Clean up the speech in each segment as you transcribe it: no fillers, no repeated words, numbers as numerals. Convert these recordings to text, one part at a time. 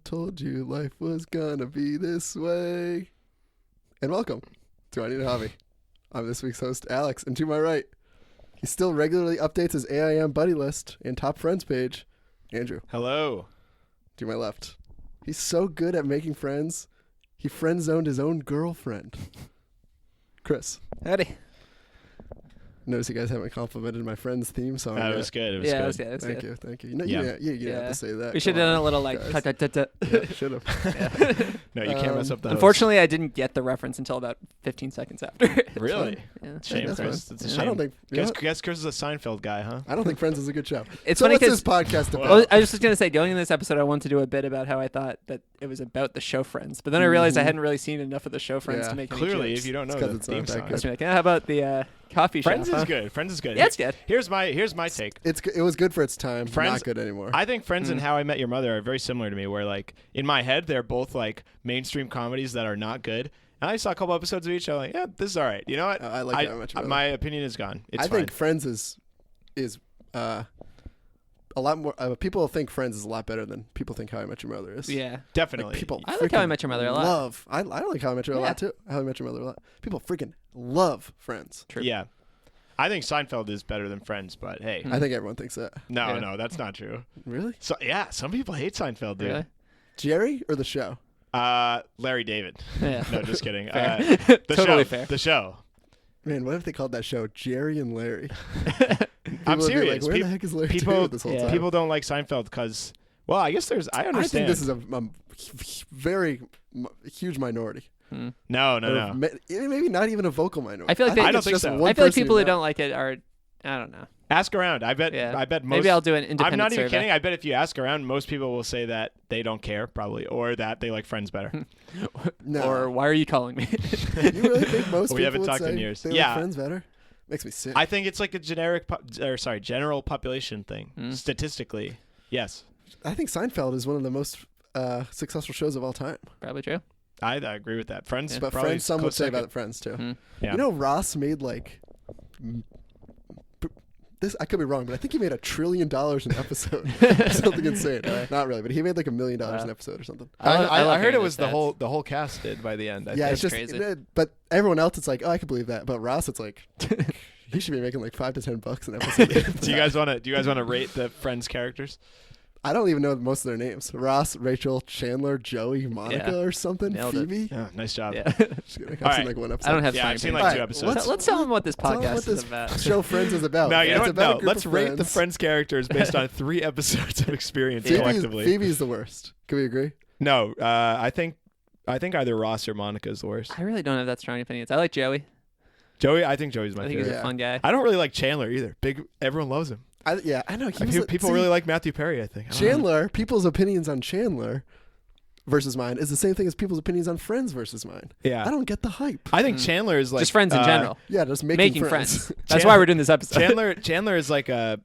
told you life was gonna be this way. And welcome to I Need a Hobby. I'm this week's host, Alex, and to my right, he still regularly updates his AIM buddy list and top friends page, Andrew. Hello. To my left, he's so good at making friends, he friend-zoned his own girlfriend, Chris. Howdy. Notice you guys haven't complimented my friend's theme song That yet. was good. It was Yeah, good. it was good. It was Thank good. you, thank you. No, Yeah. you didn't have to say that. We should Come have done on, a little like guys. ta-ta-ta-ta. Yeah, should have. Yeah. No, you can't mess up the host. Unfortunately, I didn't get the reference until about 15 seconds after. Really? Yeah. Shame, That's Chris. fine. It's a I shame. don't think. You know Guess, what? guess Chris is a Seinfeld guy, huh? I don't think Friends is a good show. It's So funny what's this because podcast about? Well, I was just gonna say, going in this episode, I wanted to do a bit about how I thought that it was about the show Friends, but then I realized I hadn't really seen enough of the show Friends Yeah. to make any Clearly, jokes. if you don't know It's 'cause the it's not theme that song. good. I was like, how about the coffee shop? Friends huh? is good. Friends is good. Yeah, it's good. Here's my take. It was good for its time. Friends- Not good anymore. I think Friends and How I Met Your Mother are very similar to me, where like in my head they're both like mainstream comedies that are not good. And I saw a couple episodes of each. I'm like, yeah, this is all right. You know what? I like How I Met Your Mother. My opinion is gone. It's I fine. think Friends is a lot more. People think Friends is a lot better than people think How I Met Your Mother is. Yeah. Definitely. Like people. I like How I freaking Met Your Mother a lot. Love. I like How I Met Your Mother a lot Yeah. too. How I Met Your Mother a lot. People freaking love Friends. True. Yeah. I think Seinfeld is better than Friends, but hey, I think everyone thinks that. no, Yeah. no, that's not true. Really? So yeah, some people hate Seinfeld, dude. Really? Jerry or the show? Larry David. Yeah. No, just kidding. Fair. The Totally show. fair. The show. Man, what if they called that show Jerry and Larry? I'm People would be serious. Like, where the heck is Larry people- David this whole yeah. time? People don't like Seinfeld because, well, I guess I I understand. think this is a very huge minority. No. Or maybe not even a vocal minority. I feel like think I don't it's think just so. one I feel like person people who know. don't like it are, I don't know. Ask around. I bet. Yeah. I bet most. Maybe I'll do an independent I'm not even survey. kidding. I bet if you ask around, most people will say that they don't care, probably, or that they like Friends better. No. Or why are you calling me? You really think most We people haven't would talked say in years. they Yeah. like Friends better? Makes me sick. I think it's like a general population thing. Statistically, yes, I think Seinfeld is one of the most successful shows of all time. Probably true. I agree with that. Friends, But probably Friends, some would close say second. about Friends too. Yeah. You know, Ross made like this. I could be wrong, but I think he made $1 trillion an episode. Something insane. Not really, but he made like $1 million an episode or something. I love I heard hearing it the was the stats. whole cast did by the end. I Yeah, think. it's just. crazy. But everyone else, it's like, oh, I can believe that. But Ross, it's like, he should be making like $5 to $10 an episode. Do you guys want to rate the Friends characters? I don't even know most of their names. Ross, Rachel, Chandler, Joey, Monica, Yeah. or something. Nailed it. Phoebe. Yeah, nice job. Yeah. Just kidding. I've All seen right. like one episode. I don't have Yeah, time I've seen to- like 2 Alright, episodes. Let's tell them what this Tell 'em podcast what is this about. show Friends is about. No, you It's know what? about a No, group let's of rate the friends. Friends characters based on 3 episodes of experience Phoebe's, collectively. Phoebe's the worst. Can we agree? No, I think either Ross or Monica is the worst. I really don't have that strong opinions. I like Joey. Joey, I think Joey's my I think he's favorite. a fun guy. I don't really like Chandler either. Everyone loves him. I know. People really like Matthew Perry, I think. I don't know. Chandler. People's opinions on Chandler versus mine is the same thing as people's opinions on Friends versus mine. Yeah. I don't get the hype. I think Chandler is like Just friends in general. Yeah, just Making friends. That's why we're doing this episode. Chandler is like a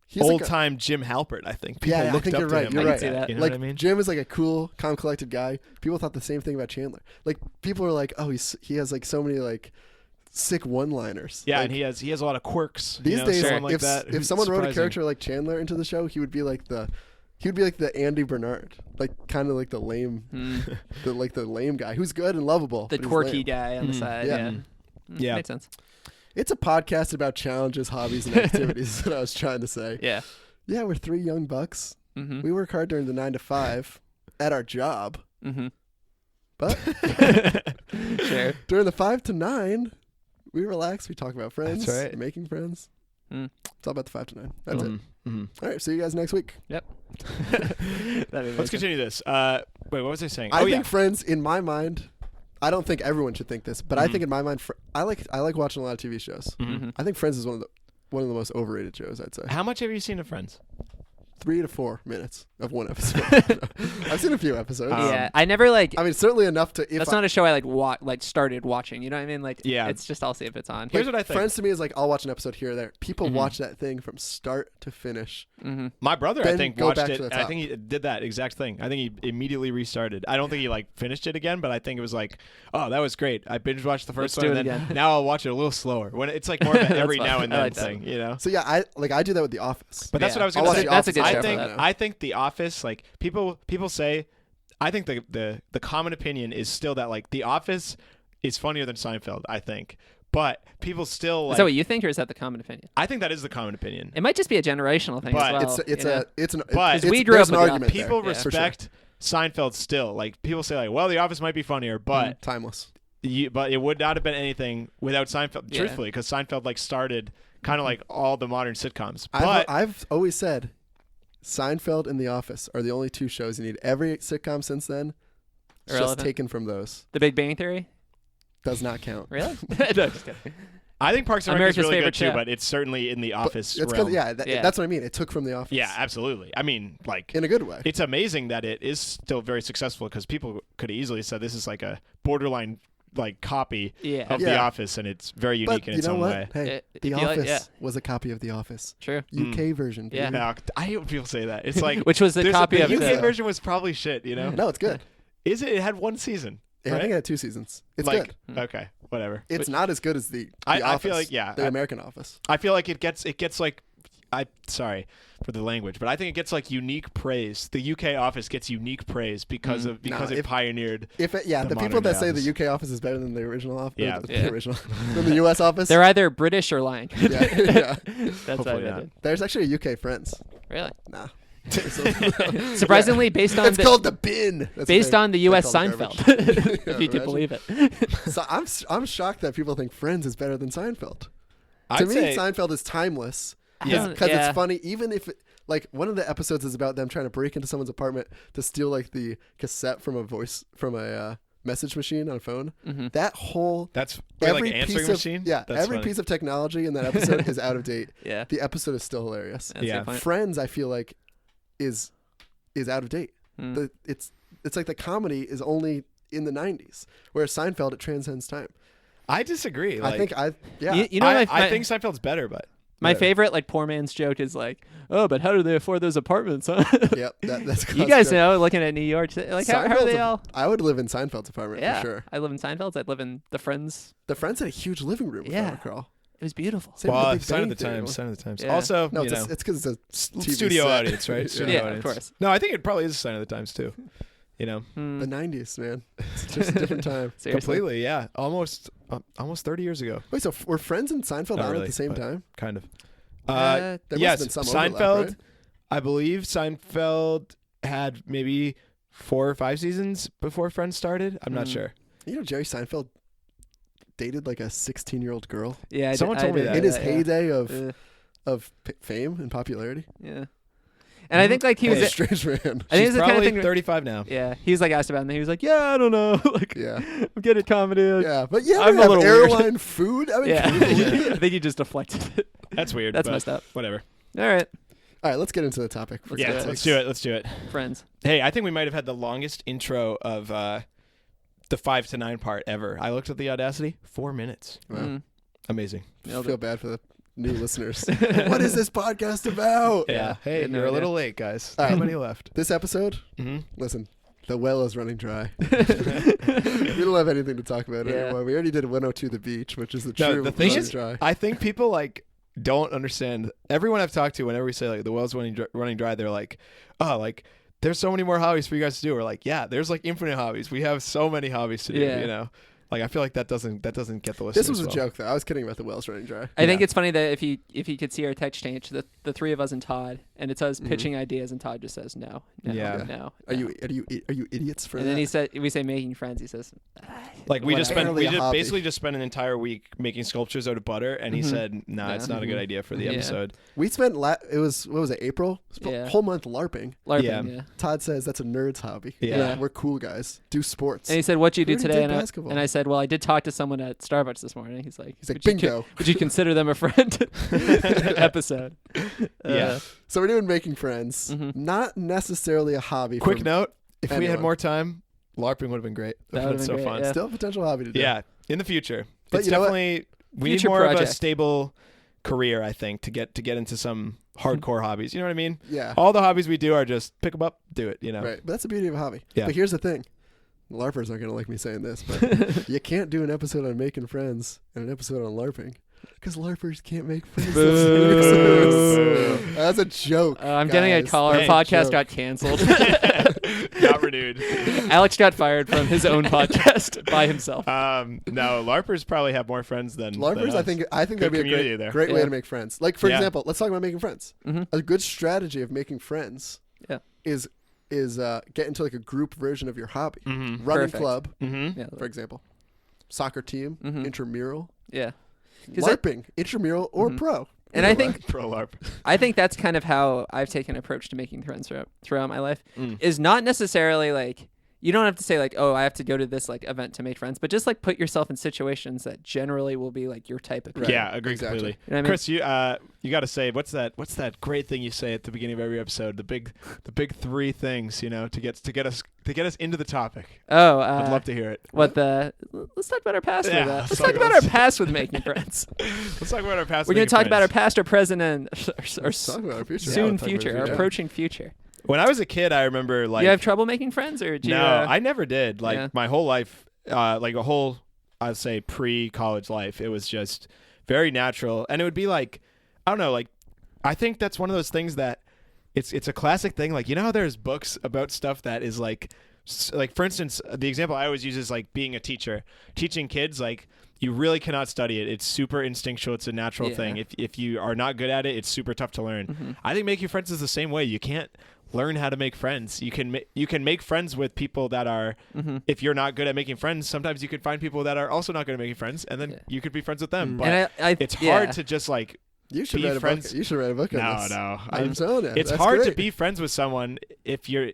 He's like old time Jim Halpert. I think people Yeah, I looked think up you're to right. him. You're like right. see that. You know like what I mean? Jim is like a cool, calm, collected guy. People thought the same thing about Chandler. Like people are like, oh, he has like so many like sick one-liners. Yeah, like, and he has a lot of quirks. these days, someone like if that. if who's someone wrote a surprising. character like Chandler into the show, he would be like the Andy Bernard, like kind of like the lame, the lame guy who's good and lovable. The but he's quirky lame. guy on the side. Yeah. Yeah. Yeah. Makes sense. It's a podcast about challenges, hobbies, and activities. Is what I was trying to say. Yeah. Yeah, we're 3 young bucks. Mm-hmm. We work hard during the 9 to 5 at our job, Mm-hmm. but Sure. during the 5 to 9, we relax. We talk about friends, That's right. making friends. Mm. It's all about the 5 to 9. That's it. Mhm. All right, see you guys next week. Let's continue this. Wait, what was I saying? I oh think Friends, in my mind, I don't think everyone should think this, but I Mhm. think in my mind, I like watching a lot of TV shows. yeah. Mm-hmm. I think Friends is one of the most overrated shows. I'd say How much have you seen of Friends? 3 to 4 minutes of one episode. I've seen a few episodes. Yeah. I never like. I mean, certainly enough to. If That's I, not a show I like started watching. You know what I mean? Like, Yeah. it's just I'll see if it's on. Here's what I think. Friends to me is like I'll watch an episode here or there. People Mhm. watch that thing from start to finish. Mm-hmm. My brother, I Then think, go watched back it. to the And I top. think he did that exact thing. I think he immediately restarted. I don't think he like finished it again, but I think it was like, oh, that was great. I binge watched the first Let's one, do and it then again. now I'll watch it a little slower. When it's like more of an That's every fine. now and I then like that. thing, you know. So yeah, I do that with The Office. But that's Yeah. what I was I'll gonna watch say. The That's a Office good good show for think that. I think The Office, like people say, I think the common opinion is still that like The Office is funnier than Seinfeld. I think, but people still like. Is that what you think, or is that the common opinion? I think that is the common opinion. It might just be a generational thing But as well. But we grew there's up an with The argument People there, for sure. respect Seinfeld still. Like people say, like, well, The Office might be funnier, but Timeless. but it would not have been anything without Seinfeld. Yeah. Truthfully, because Seinfeld like started kind of like all the modern sitcoms. But I've always said Seinfeld and The Office are the only two shows you need. Every sitcom since then is just Irrelevant. taken from those. The Big Bang Theory? Does not count. Really? No, just kidding. I think Parks and Rec America's is really favorite good too, show. but it's certainly in The But Office it's realm. yeah, Yeah. that's what I mean. It took from The Office. Yeah, absolutely. I mean, like, In a good way. it's amazing that it is still very successful because people could have easily said this is like a borderline like copy Yeah. of Yeah. The Office, and it's very unique But in you its know own what? way. Hey, If The you like- Office yeah. was a copy of The Office. True. UK version. Yeah. baby. Now, I hate when people say that. It's like Which was the there's copy the of UK the... version was probably shit. You know? No, it's good. Is it? It had one season. Yeah, I right? think it had 2 seasons. It's like, good. Okay, whatever. It's not as good as the I Office, feel like the American Office. I feel like it gets like sorry for the language, but I think it gets like unique praise. The UK Office gets unique praise because of No, it if- pioneered. If it, yeah, The the people modern that say Office. the UK Office is better than the original Office, Yeah. Yeah. the original, than the US Office. They're either British or lying. yeah, yeah. That's what Hopefully I not. did. There's actually a UK Friends. Really? Nah. Surprisingly, based on It's called the bin. That's based what on the they U.S. call the Seinfeld, garbage. if you can imagine. believe it. So I'm shocked that people think Friends is better than Seinfeld. To I'd me, say Seinfeld is timeless Yeah. because Yeah. it's funny. Even if like one of the episodes is about them trying to break into someone's apartment to steal like the cassette from a message machine on a phone. Mhm. That whole that's wait, every like an answering piece machine. of yeah That's every funny. piece of technology in that episode is out of date. Yeah. The episode is still hilarious. That's a Yeah. good point. Friends, I feel like, is out of date. Mm. It's like the comedy is only in the 90s, whereas Seinfeld it transcends time. I disagree. Like, I think yeah. You know, I think Seinfeld's better, but my whatever. favorite like poor man's joke is like, oh, but how do they afford those apartments? Huh? Yep, that's You guys know, looking at New York, like how are Seinfeld's they a- all? I would live in Seinfeld's apartment Yeah, for sure. I live in Seinfeld's. I'd live in the Friends. The Friends had a huge living room with Yeah. Oliver Crowell. It was beautiful. Same with well, the Big sign of Bang the Theory times. one. Sign of the times. Yeah. Also, No, you know, it's because it's a TV studio set. audience, right? Studio Yeah, audience. of course. No, I think it probably is a sign of the times too. You know, Mm, The 90s, man. It's just a different time. seriously. completely. Yeah, almost 30 years ago, Wait, so were Friends and Seinfeld Not on really, at the same but- time? kind of. There must yes, have been some Seinfeld. overlap, right? I believe Seinfeld had maybe 4 or 5 seasons before Friends started. I'm not Mm. sure. You know, Jerry Seinfeld dated like a 16-year-old girl Yeah, Someone told me that. in his yeah. heyday Uh, of fame and popularity. yeah. And I think like he was. He's a strange man. I think She's it's the kind of probably thing. 35 now. Yeah, he was like asked about it, and he was like, "Yeah, I don't know. like, Yeah, I'm good at comedy." yeah, but yeah, I'm we a have little weird. airline food. I mean, Yeah, can we believe it? I think he just deflected it. That's weird. That's but messed up. Whatever. All right, All right, let's get into the topic. For Yeah, God's let's sakes. do it. Let's do it. Friends. Hey, I think we might have had the longest intro of the 5 to 9 part ever. I looked at the Audacity. 4 minutes. Wow. Mm. Amazing. I Nailed feel it. bad for the new listeners. What is this podcast about? Yeah. Hey, Had no you're a idea. little late, guys. All How right. many left? This episode, Mm-hmm. listen, the well is running dry. We don't have anything to talk about Yeah. anymore. We already did 102 The Beach, which is the No, true the thing running is, dry. I think people like don't understand. Everyone I've talked to, whenever we say like the well's running dry, they're like, oh, like there's so many more hobbies for you guys to do. We're like, yeah, there's like infinite hobbies. We have so many hobbies to do. Yeah. You know, like I feel like that doesn't get the listeners. This was a well. joke, though. I was kidding about the wells running dry. I think Yeah. it's funny that if you could see our text change, the three of us and Todd, and it says Mhm. pitching ideas, and Todd just says no, Yeah. no. Are no. you idiots for And that? then he said, we say making friends. He says, Like we just whatever. spent, Barely a hobby. basically just spent an entire week making sculptures out of butter, and he Mhm. said, "Nah, it's No. not a good Mhm. idea for the Yeah. episode." We spent it was what was it, April? Yeah. Whole month LARPing. LARPing. Yeah. Yeah. Todd says that's a nerd's hobby. Yeah. We're cool guys. Do sports. And he said, "What'd you do We already today?" did And basketball. I said, "Well, I did talk to someone at Starbucks this morning." He's like, He's like, "Would you bingo. would you consider them a friend?" Episode. Yeah. So we're doing making friends. Mhm. Not necessarily a hobby. Quick for note: if we had anyone. more time, LARPing would have been great. That That would've been been so great, fun. yeah. Still a potential hobby to do. Yeah, in the future. But It's you know what? definitely we need Future more of a project. stable career, I think, to get into some hardcore hobbies. You know what I mean? Yeah. All the hobbies we do are just pick them up, do it. You know? Right. But that's the beauty of a hobby. Yeah. But here's the thing. LARPers aren't going to like me saying this, but you can't do an episode on making friends and an episode on LARPing. because LARPers can't make friends. Boo. That's a joke. I'm getting a guys. call. Our Hey, podcast joke. got canceled. Not renewed. Alex got fired from his own podcast by himself. No, LARPers probably have more friends than LARPers, than I us. think Good that'd be a community there. great way Yeah. to make friends. Like for Yeah. example, let's talk about making friends. Mhm. A good strategy of making friends Yeah. is get into like a group version of your hobby. Mm-hmm. Running Perfect. club, Mm-hmm. Yeah. for example. Soccer team, Mhm. intramural, Yeah. 'Cause I- LARPing, intramural or Mhm. pro. And I Either way. think Pro LARP. I think that's kind of how I've taken an approach to making friends throughout my life. Mm. Is not necessarily like you don't have to say like, oh, I have to go to this like event to make friends, but just like put yourself in situations that generally will be like your type of people. Right. Yeah, agree Exactly. completely. You know what I mean? Chris, you got to say what's that great thing you say at the beginning of every episode? The big three things, to get us into the topic. Oh, I'd love to hear it. let's talk about our past Yeah, with that. let's Let's talk talk about about- our past with making friends. Let's talk about our past. We're going making to talk about our friends. past, our present, and our Let's talk about our future. soon Let's talk about future, the our future. approaching future. When I was a kid, I remember like you have trouble making friends, or do you? no, I never did. Like yeah. my whole life, like a whole, I'd say pre-college life, it was just very natural, and it would be like, I don't know, like I think that's one of those things that it's a classic thing. Like how there's books about stuff that is like for instance, the example I always use is like being a teacher, teaching kids like. You really cannot study it. It's super instinctual. It's a natural Yeah. thing. If you are not good at it, it's super tough to learn. Mm-hmm. I think making friends is the same way. You can't learn how to make friends. You can make friends with people that are. Mm-hmm. If you're not good at making friends, sometimes you can find people that are also not good at making friends, and then Yeah. you could be friends with them. Mm. But And I it's yeah. hard to just like. You should be write a friends- book. You should write a book on No, this. no. I'm telling you, It's that's hard to great. be friends with someone if you're.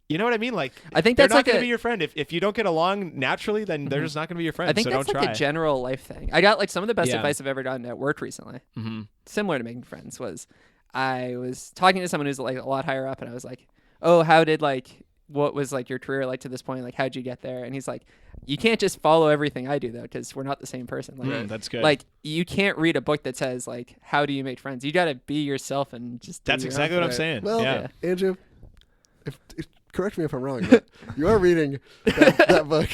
You know what I mean? Like I think they're that's not like going to a. be your friend. If you don't get along naturally, then they're Mhm. just not going to be your friend. I think so that's don't like try. a general life thing. I got like some of the best Yeah. advice I've ever gotten at work recently, Mm-hmm. similar to making friends. Was I was talking to someone who's like a lot higher up, and I was like, "Oh, what was like your career like to this point? Like, how'd you get there?" And he's like, "You can't just follow everything I do though, because we're not the same person. Like, That's good. like you can't read a book that says like how do you make friends. You got to be yourself and just. do that's your own exactly what I'm Right. saying. Well, yeah. Andrew, if correct me if I'm wrong, but you are reading that book,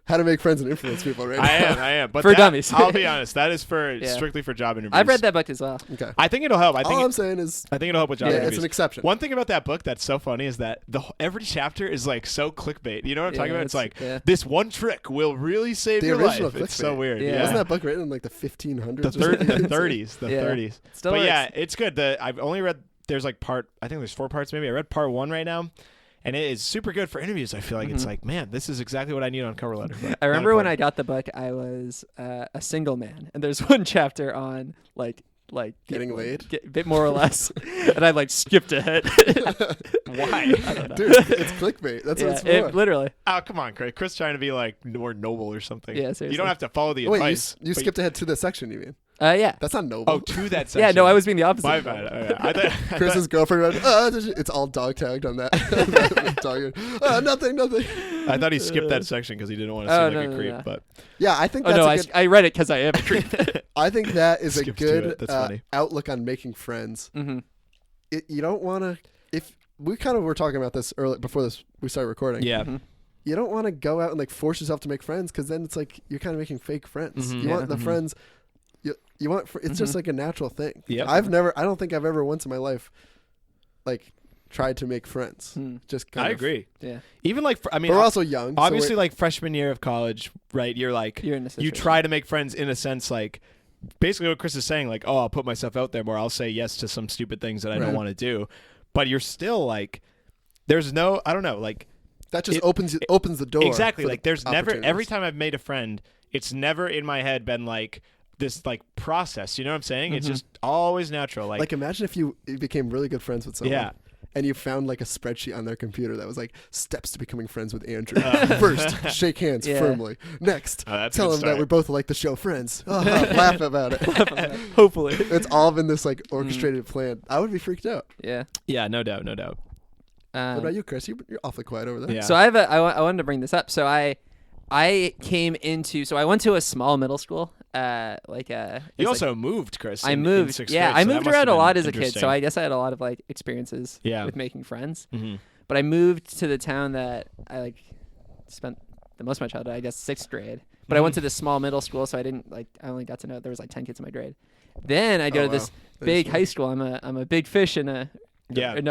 How to Make Friends and Influence People, right? I am. But For that- dummies. I'll be honest. That is for Yeah. strictly for job interviews. I've read that book as well. Okay. I think it'll help. I All I'm think saying is, it'll help with job yeah, interviews. it's an exception. One thing about that book that's so funny is that every chapter is like so clickbait. You know what I'm talking Yeah, about? It's like yeah. this one trick will really save The your original life. It's so clickbait. weird. Yeah. Yeah. Wasn't that book written in like the 1500s? the or something? 30s? The Yeah. 30s. Still But works. yeah, it's good. I've only read. There's like I think there's 4 parts maybe. I read part 1 right now. And it is super good for interviews. I feel like it's Mhm. like, man, this is exactly what I need on cover letter. But I not remember when important. I got the book, I was a single man, and there's one chapter on like Getting laid? a bit more or less, and I like skipped ahead. Why? I don't know. Dude, it's clickbait. That's yeah, what it's it for. literally. Oh, come on, Chris. Chris trying to be like more noble or something. Yeah, You seriously. don't have to follow the Wait, advice. you but skipped ahead to the section, you mean? Yeah. That's not noble. Oh, to that section. Yeah, no, I was being the opposite. My bad. Okay. I thought, Chris's girlfriend went, it's all dog tagged on that. Dog, nothing. I thought he skipped that section because he didn't want to Oh, seem like no, a no, creep. no. But Yeah, I think Oh that's no, a good, I read it because I am a creep. I think that is a Skips to good it. That's funny. outlook on making friends. hmm You don't want to, if we kind of were talking about this earlier before we started recording. yeah. hmm You don't want to go out and like force yourself to make friends because then it's like you're kind of making fake friends. Mhm. You Yeah. want the Mhm. friends. You want. It's just Mhm. like a natural thing. Yep. I don't think I've ever once in my life, like, tried to make friends. Hmm. Just kind I of. agree. Yeah, Even like, I mean, But we're also young. so obviously, we're- like freshman year of college, right? You're like, you're in a you situation. try to make friends in a sense, like basically what Chris is saying, like, oh, I'll put myself out there more. I'll say yes to some stupid things that I don't Right. want to do. But you're still like, there's no, I don't know, like that just it- opens the door. exactly. for Like the there's never every opportunities. time I've made a friend, it's never in my head been like this like process. You know what I'm saying? It's Mhm. just always natural. Like, Like imagine if you became really good friends with someone. yeah. And you found like a spreadsheet on their computer that was like steps to becoming friends with Andrew. Uh. First, shake hands Yeah. firmly. Next, Oh, that's a tell good him that start. we both like the show Friends. Laugh about it. Hopefully. It's all been this like orchestrated plan. I would be freaked out. Yeah. Yeah, no doubt, no doubt. What about you, Chris? You're awfully quiet over there. Yeah. So I wanted to bring this up. So I went to a small middle school. You it's also moved, Chris. I in moved. 6th Yeah, grade, I so that moved must around have a lot been as a kid. So interesting. I guess I had a lot of like experiences Yeah. with making friends. Mhm. But I moved to the town that I like spent the most of my childhood, I guess 6th grade. But I went to this small middle school, so I only got to know there was like 10 kids in my grade. Then I go to this big high school. I'm a big fish in a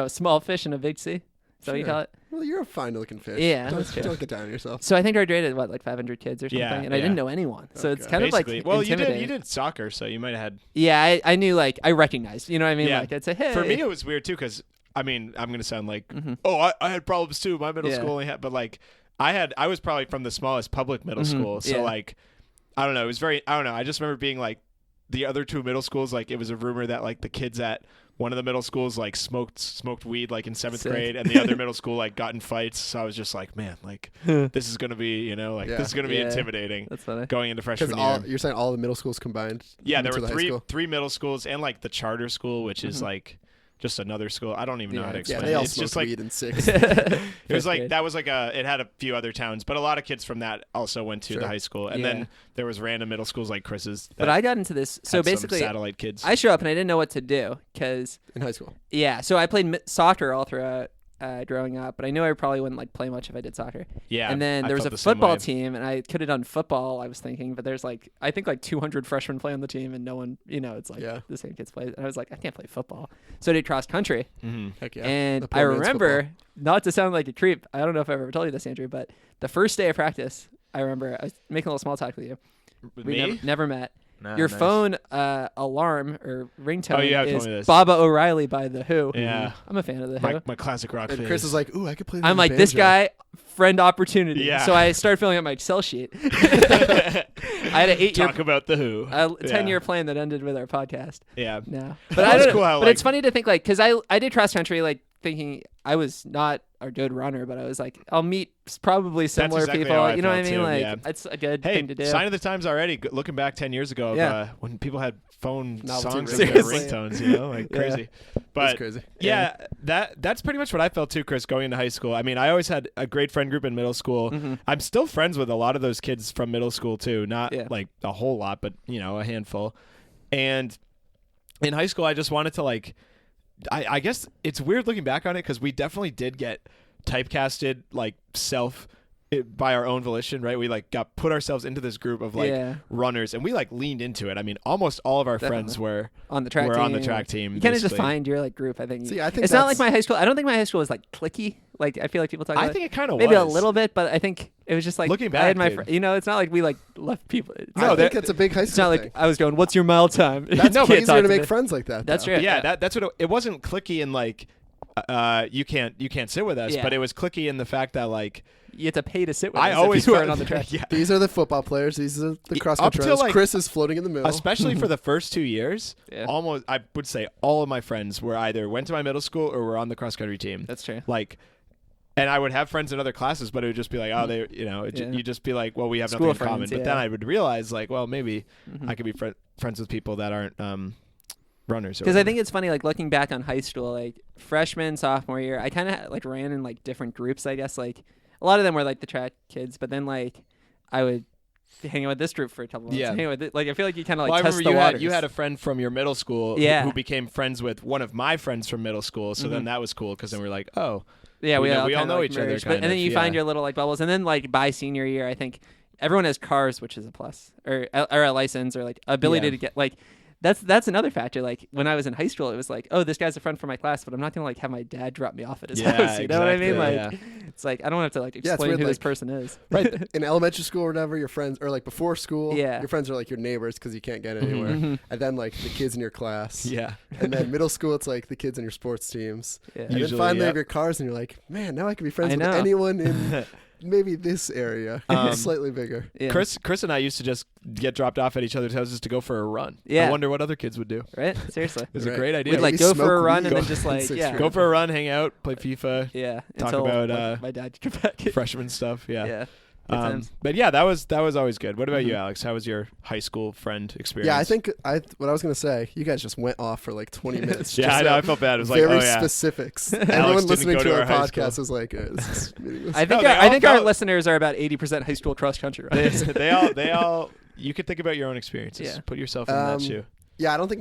small fish in a big sea. Is that what you call it? Well, you're a fine-looking fish. Yeah, that's true. Don't get down on yourself. So I think our grade is like 500 kids or something, and I didn't know anyone. So it's kind Basically. of like well, intimidating. you did soccer, so you might have had. Yeah, I knew, like, I recognized. You know what I mean? Yeah. Like, I'd say, hey. For me, it was weird too, because I mean, I'm gonna sound like, I had problems too. My middle school only had, but like, I was probably from the smallest public middle school, so like, I don't know. It was very, I don't know. I just remember being like, the other two middle schools, like, it was a rumor that like the kids at one of the middle schools like smoked weed like in 7th grade, and the other middle school like got in fights. So I was just like, man, like this is gonna be, this is gonna be intimidating. That's funny. Going into freshman year. You're saying all the middle schools combined? Yeah, there were three middle schools and like the charter school, which is like just another school. I don't even know how to explain they all it. It's smoked just like weed in 6th. it was like that was like it had a few other towns, but a lot of kids from that also went to the high school, and then there was random middle schools like Chris's. But I got into this, so basically satellite kids. I show up and I didn't know what to do because in high school. Yeah, so I played soccer all throughout growing up, but I knew I probably wouldn't like play much if I did soccer. Yeah, and then there was a football team, and I could have done football. I was thinking, but there's like I think like 200 freshmen play on the team, and no one, it's like the same kids play. And I was like, I can't play football, so I did cross country. Heck yeah! And I remember, not to sound like a creep, I don't know if I've ever told you this, Andrew, but the first day of practice, I remember I was making a little small talk with you. We never met. Your phone alarm or ringtone is Baba O'Reilly by The Who. Yeah. I'm a fan of The Who. My classic rock phase. Chris is like, ooh, I could play I'm like, banjo. this guy, friend opportunity. Yeah. So I started filling out my Excel sheet. I had an 8-year... Talk about The Who. 10-year plan that ended with our podcast. Yeah. No. But I don't know. But it's funny to think, like, because I did cross country, like, thinking I was not a good runner, but I was like, I'll meet probably similar people. You know what I mean? Too, like, it's a good thing to do. Sign of the times already. Looking back 10 years ago, of, when people had phone songs as their ringtones, like crazy. But that's crazy. Yeah, that's pretty much what I felt too, Chris, going into high school. I mean, I always had a great friend group in middle school. I'm still friends with a lot of those kids from middle school too. Not like a whole lot, but a handful. And in high school, I just wanted to like. I guess it's weird looking back on it because we definitely did get typecasted like by our own volition, right? We like got put ourselves into this group of like runners, and we like leaned into it. I mean, almost all of our friends were on the track team. You kind of just find your like group. I think. See, I think it's not like my high school. I don't think my high school was like cliquey. Like I feel like people talk about. I think it kind of maybe was a little bit, but I think it was just like looking back. I had my it's not like we like left people. I think it's a big high school. It's not like I was going, "What's your mile time?" That's easier to make friends like that. That's true. Yeah, that's what it wasn't cliquey and like. You can't sit with us, but it was cliquey in the fact that like you have to pay to sit with us. I always weren't on the track. These are the football players. These are the cross country runners. Like, Chris is floating in the middle. Especially for the first 2 years, almost I would say all of my friends were either went to my middle school or were on the cross country team. That's true. Like, and I would have friends in other classes, but it would just be like, they, you just be like, well, we have School nothing in common. friends, But then I would realize, like, well, maybe I could be friends with people that aren't runners. Because I think it's funny, like looking back on high school, like freshman, sophomore year, I kind of like ran in like different groups. I guess like a lot of them were like the track kids, but then like I would hang out with this group for a couple months. Yeah. Like I feel like you kind of like test the waters. waters. You had a friend from your middle school who became friends with one of my friends from middle school. So then that was cool because then we were like, oh, yeah, we all know like each other. And then you find your little like bubbles, and then like by senior year, I think everyone has cars, which is a plus, or a license, or like ability to get like. That's another factor. Like when I was in high school, it was like, oh, this guy's a friend from my class, but I'm not gonna like have my dad drop me off at his house. You know what I mean? Like it's like I don't have to like explain who this person is. Right. In elementary school or whatever, your friends or like before school, your friends are like your neighbors because you can't get anywhere. And then like the kids in your class. Yeah. And then middle school, it's like the kids in your sports teams. Yeah. And then finally you have your cars, and you're like, man, now I can be friends with anyone in. Maybe this area, slightly bigger. Yeah. Chris and I used to just get dropped off at each other's houses to go for a run. Yeah. I wonder what other kids would do. Right? Seriously. It was a great idea. We'd like go for a run and then just like go for a run, hang out, play FIFA. Yeah. Talk until, about like, my dad could come back. Freshman stuff. Yeah. Yeah. But yeah, that was always good. What about you, Alex? How was your high school friend experience? Yeah, I think what I was gonna say. You guys just went off for like 20 minutes. Yeah, I know. I felt bad. It was like very specifics. Everyone listening to our podcast was like, this is meaningless. I think our listeners are about 80% high school cross country runners. They all. You could think about your own experiences. Yeah. Put yourself in that shoe. Yeah, I think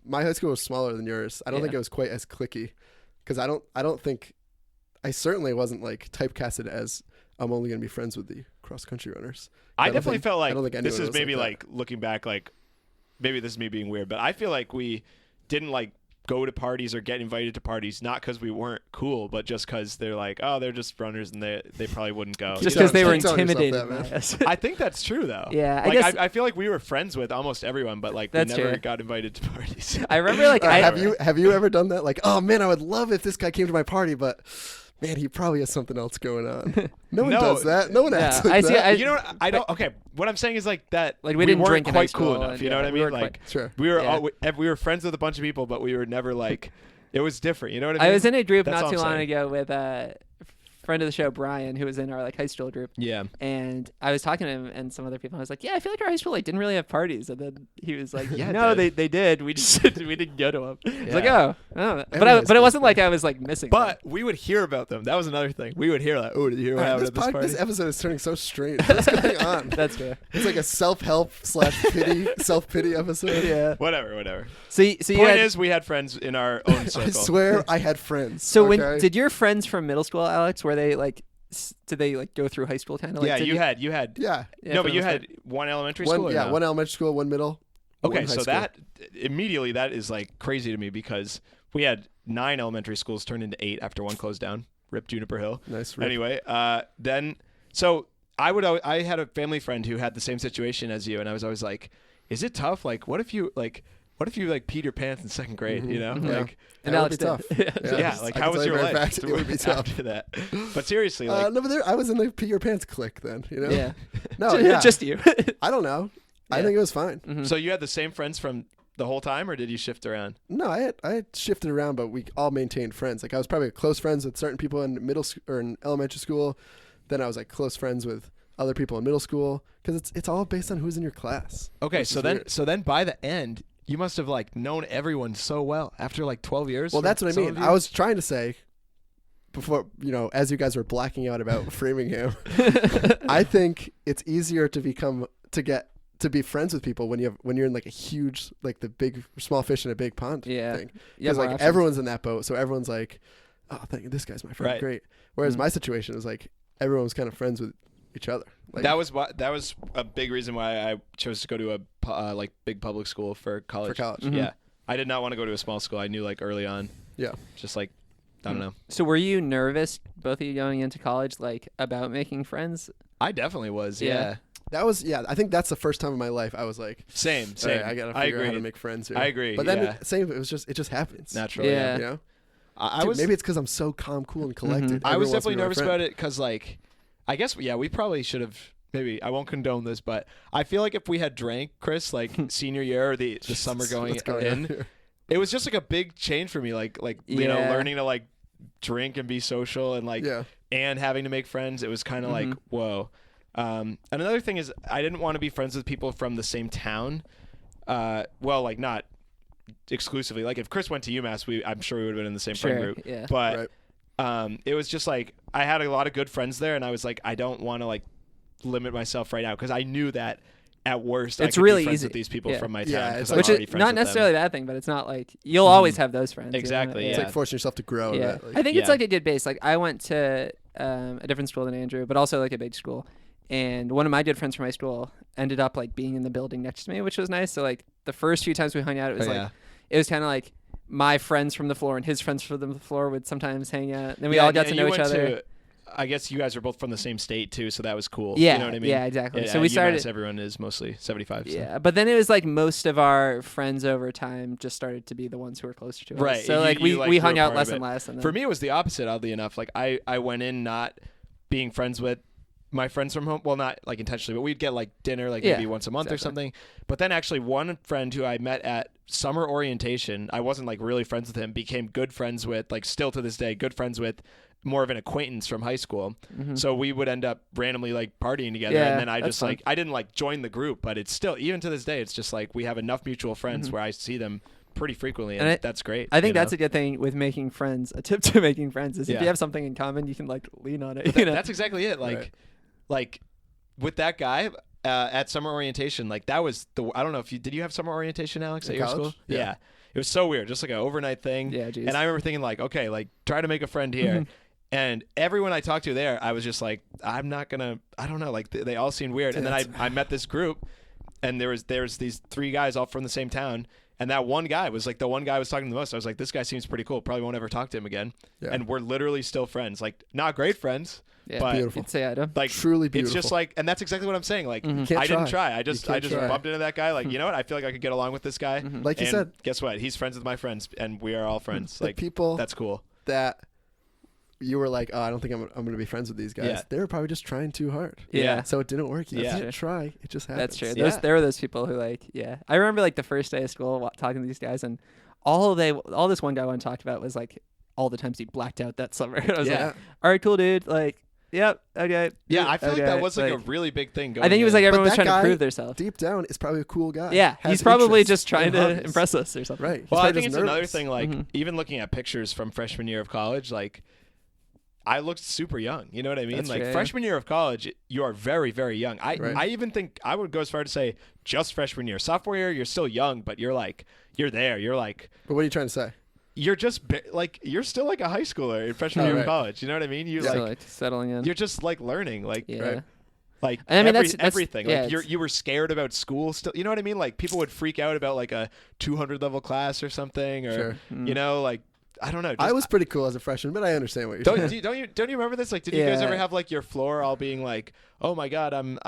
my high school was smaller than yours. I don't think it was quite as cliquey, because I don't think I certainly wasn't like typecasted as I'm only gonna be friends with the cross country runners. I don't definitely think- felt I like don't think this anyone is was maybe like like looking back, like maybe this is me being weird, but I feel like we didn't like go to parties or get invited to parties not because we weren't cool, but just because they're like, oh, they're just runners and they probably wouldn't go. Just You know, because they were keep telling yourself intimidated that, by man. us. I think that's true though. Yeah, I like, guess- I feel like we were friends with almost everyone, but like That's we never true. got invited to parties. I remember like I have you ever done that? Like, oh man, I would love if this guy came to my party, but man, he probably has something else going on. No one No. does that. No one Yeah, acts like I see- that. You know what? I don't. Okay, what I'm saying is like that. Like, we didn't weren't drink in high quite cool school, enough. and, You know yeah, what I we mean? weren't Like Sure. we were Yeah. we were friends with a bunch of people, but we were never like. It was different. You know what I mean? I was in a group That's not all too I'm long saying. ago with a friend of the show, Brian, who was in our like high school group, Yeah. and I was talking to him and some other people. And I was like, "Yeah, I feel like our high school like didn't really have parties." And then he was like, Yeah, it "No, did. they did. We just we didn't go to them." I was like, Yeah. "Oh, Every but high it school wasn't like I was like missing." them. But we would hear about them. That was another thing. We would hear like, oh, did you hear what All right, happened this, at this party? this episode is turning so strange. What's going on? that's fair. It's like a self-help / self-pity episode. Yeah. Whatever. So you Point had, is, we had friends in our own circle. I swear I had friends. so when okay? did your friends from middle school, Alex, were they like did they like go through high school kind of? Like, Yeah, did you had. Yeah. Yeah, No, for but the you most had one elementary school. One or no? one elementary school, one middle. Okay, one high so school. that immediately that is like crazy to me because we had 9 elementary schools turned into 8 after one closed down. Rip Juniper Hill. Nice. Rip. Anyway, then so I had a family friend who had the same situation as you, and I was always like, is it tough? Like, what if you peed your pants in 2nd grade? You know, Yeah. like. And That Alex would be tough. did. Yeah, like I how can was tell you your for a life fact it would be tough. after that? But seriously, like, No, but I was in the pee your pants clique then. You know. Yeah. No. Yeah. Just you. I don't know. I Yeah. think it was fine. Mhm. so you had the same friends from the whole time, or did you shift around? No, I had shifted around, but we all maintained friends. Like I was probably close friends with certain people in middle or in elementary school. Then I was like close friends with other people in middle school because it's all based on who's in your class. Okay, which so is then weird. so then by the end, you must have like known everyone so well after like 12 years. Well, for that's what I some mean. of you? I was trying to say before, as you guys were blacking out about Framingham, I think it's easier to be friends with people when you're in like a huge, like the big small fish in a big pond Yeah. thing. Yeah, Because more like options. everyone's in that boat, so everyone's like, oh, this guy's my friend, Right. great. Whereas Mhm. my situation was like everyone was kind of friends with each other. Like, that was a big reason why I chose to go to a like big public school for college. for college. Mhm. Yeah, I did not want to go to a small school. I knew like early on, Yeah. just like I don't know. So were you nervous, both of you going into college, like about making friends? I definitely was. Yeah. Yeah, That was I think that's the first time in my life I was like, same. all right, I gotta figure out how to agree. make friends here. I agree, But then yeah. it just happens. Naturally. Yeah. You know? I Dude, was maybe it's because I'm so calm, cool, and collected. Mhm. I was Everyone wants to definitely be my nervous friend. about it because, like, I guess, yeah, we probably should have. Maybe I won't condone this, but I feel like if we had drank, Chris, like senior year or the summer going What's going on in, here? it was just like a big change for me. Like you know, Yeah. learning to like drink and be social and like Yeah. and having to make friends. It was kind of like Mhm. whoa. And another thing is, I didn't want to be friends with people from the same town. Well, like not exclusively. Like if Chris went to UMass, I'm sure we would have been in the same friend Sure. group. Yeah. But Right. it was just like I had a lot of good friends there, and I was like, I don't want to like limit myself right now because I knew that at worst It's I could really be friends easy. with these people Yeah. from my town Yeah, because it's I'm like- Which already is friends not with them. necessarily a bad thing, but it's not like you'll always have those friends. you know? Exactly, It's yeah. like forcing yourself to grow. Yeah. A bit. Like, I think it's Yeah. like a good base. Like I went to a different school than Andrew, but also like a big school. And one of my good friends from high school ended up like being in the building next to me, which was nice. So like the first few times we hung out, it was Oh, like yeah. it was kind of like my friends from the floor and his friends from the floor would sometimes hang out. Then we Yeah, all got and to you know each went other. to- I guess you guys are both from the same state too, so that was cool. Yeah, you know what I mean? yeah, exactly. At So we UMass, started. everyone is mostly 75. So. Yeah, but then it was like most of our friends over time just started to be the ones who were closer to us. Right, So you- like you, like, we grew hung a out part less of and it. less. And then, For me, it was the opposite. Oddly enough, like I went in not being friends with my friends from home. Well, not like intentionally, but we'd get like dinner like Yeah, maybe once a month or exactly. something. But then actually, one friend who I met at summer orientation, I wasn't like really friends with him. Became good friends with, like still to this day, good friends with. More of an acquaintance from high school, so we would end up randomly like partying together, Yeah, and then I that's just fun. like I didn't like join the group, but it's still even to this day, it's just like we have enough mutual friends Mm-hmm. where I see them pretty frequently, and, And that's great. I think you that's know? a good thing with making friends. A tip to making friends is if Yeah. you have something in common, you can like lean on it. But You know? that's exactly it. Like, Right. like with that guy at summer orientation, like that was the. I don't know if you did. You have summer orientation, Alex, In at your college? school? Yeah. It was so weird, just like an overnight thing. Yeah, geez. And I remember thinking like, okay, like try to make a friend here. And everyone I talked to there, I was just like, I'm not gonna. I don't know. Like they all seemed weird. And then I met this group, and there's these 3 guys all from the same town. And that one guy was like the one guy I was talking to the most. I was like, this guy seems pretty cool. Probably won't ever talk to him again. Yeah. And we're literally still friends. Like, not great friends, Yeah. but Beautiful. You'd say I do. like Truly beautiful. It's just like, and that's exactly what I'm saying. Like, Can't I didn't try. try. I just can't try. bumped into that guy. Like, you know what? I feel like I could get along with this guy. Like you And said, guess what? He's friends with my friends, and we are all friends. the Like, people that's cool. that you were like, oh, I don't think I'm going to be friends with these guys. Yeah. They were probably just trying too hard. Yeah. So it didn't work. You Yeah. can't try. It just happens. That's true. Yeah. There were those people who like, yeah. I remember like the first day of school talking to these guys, and all this one guy wanted to talk about was like all the times he blacked out that summer. I was Yeah. like, all right, cool, dude. Like, yep, okay. Yeah, I feel like that okay. was like a really big thing. Going I think it was like in. everyone was that trying to guy- prove themselves. Deep down, is probably a cool guy. Yeah, Has he's probably interests just trying and to hobbies. impress us or something. Right. He's Well, I probably think just it's another nervous. thing. Like, Mhm. even looking at pictures from freshman year of college, like, I looked super young. You know what I mean? That's like, true, yeah. freshman year of college, you are very, very young. Right. I even think I would go as far to say just freshman year. Sophomore year, you're still young, but you're there. You're like, But what are you trying to say? you're just like, you're still like a high schooler in freshman Oh, year right. of college. You know what I mean? You So, like, like settling in. you're just like learning, like, Yeah. Right. like I mean, that's everything. yeah, Like, you were scared about school still. You know what I mean? Like, people would freak out about like a 200 level class or something, or Sure. you know, like, I don't know. I just- was pretty cool as a freshman, but I understand what you're Don't saying. don't you remember this? Like, did you guys Yeah. ever have like your floor all being like, oh my god, I'm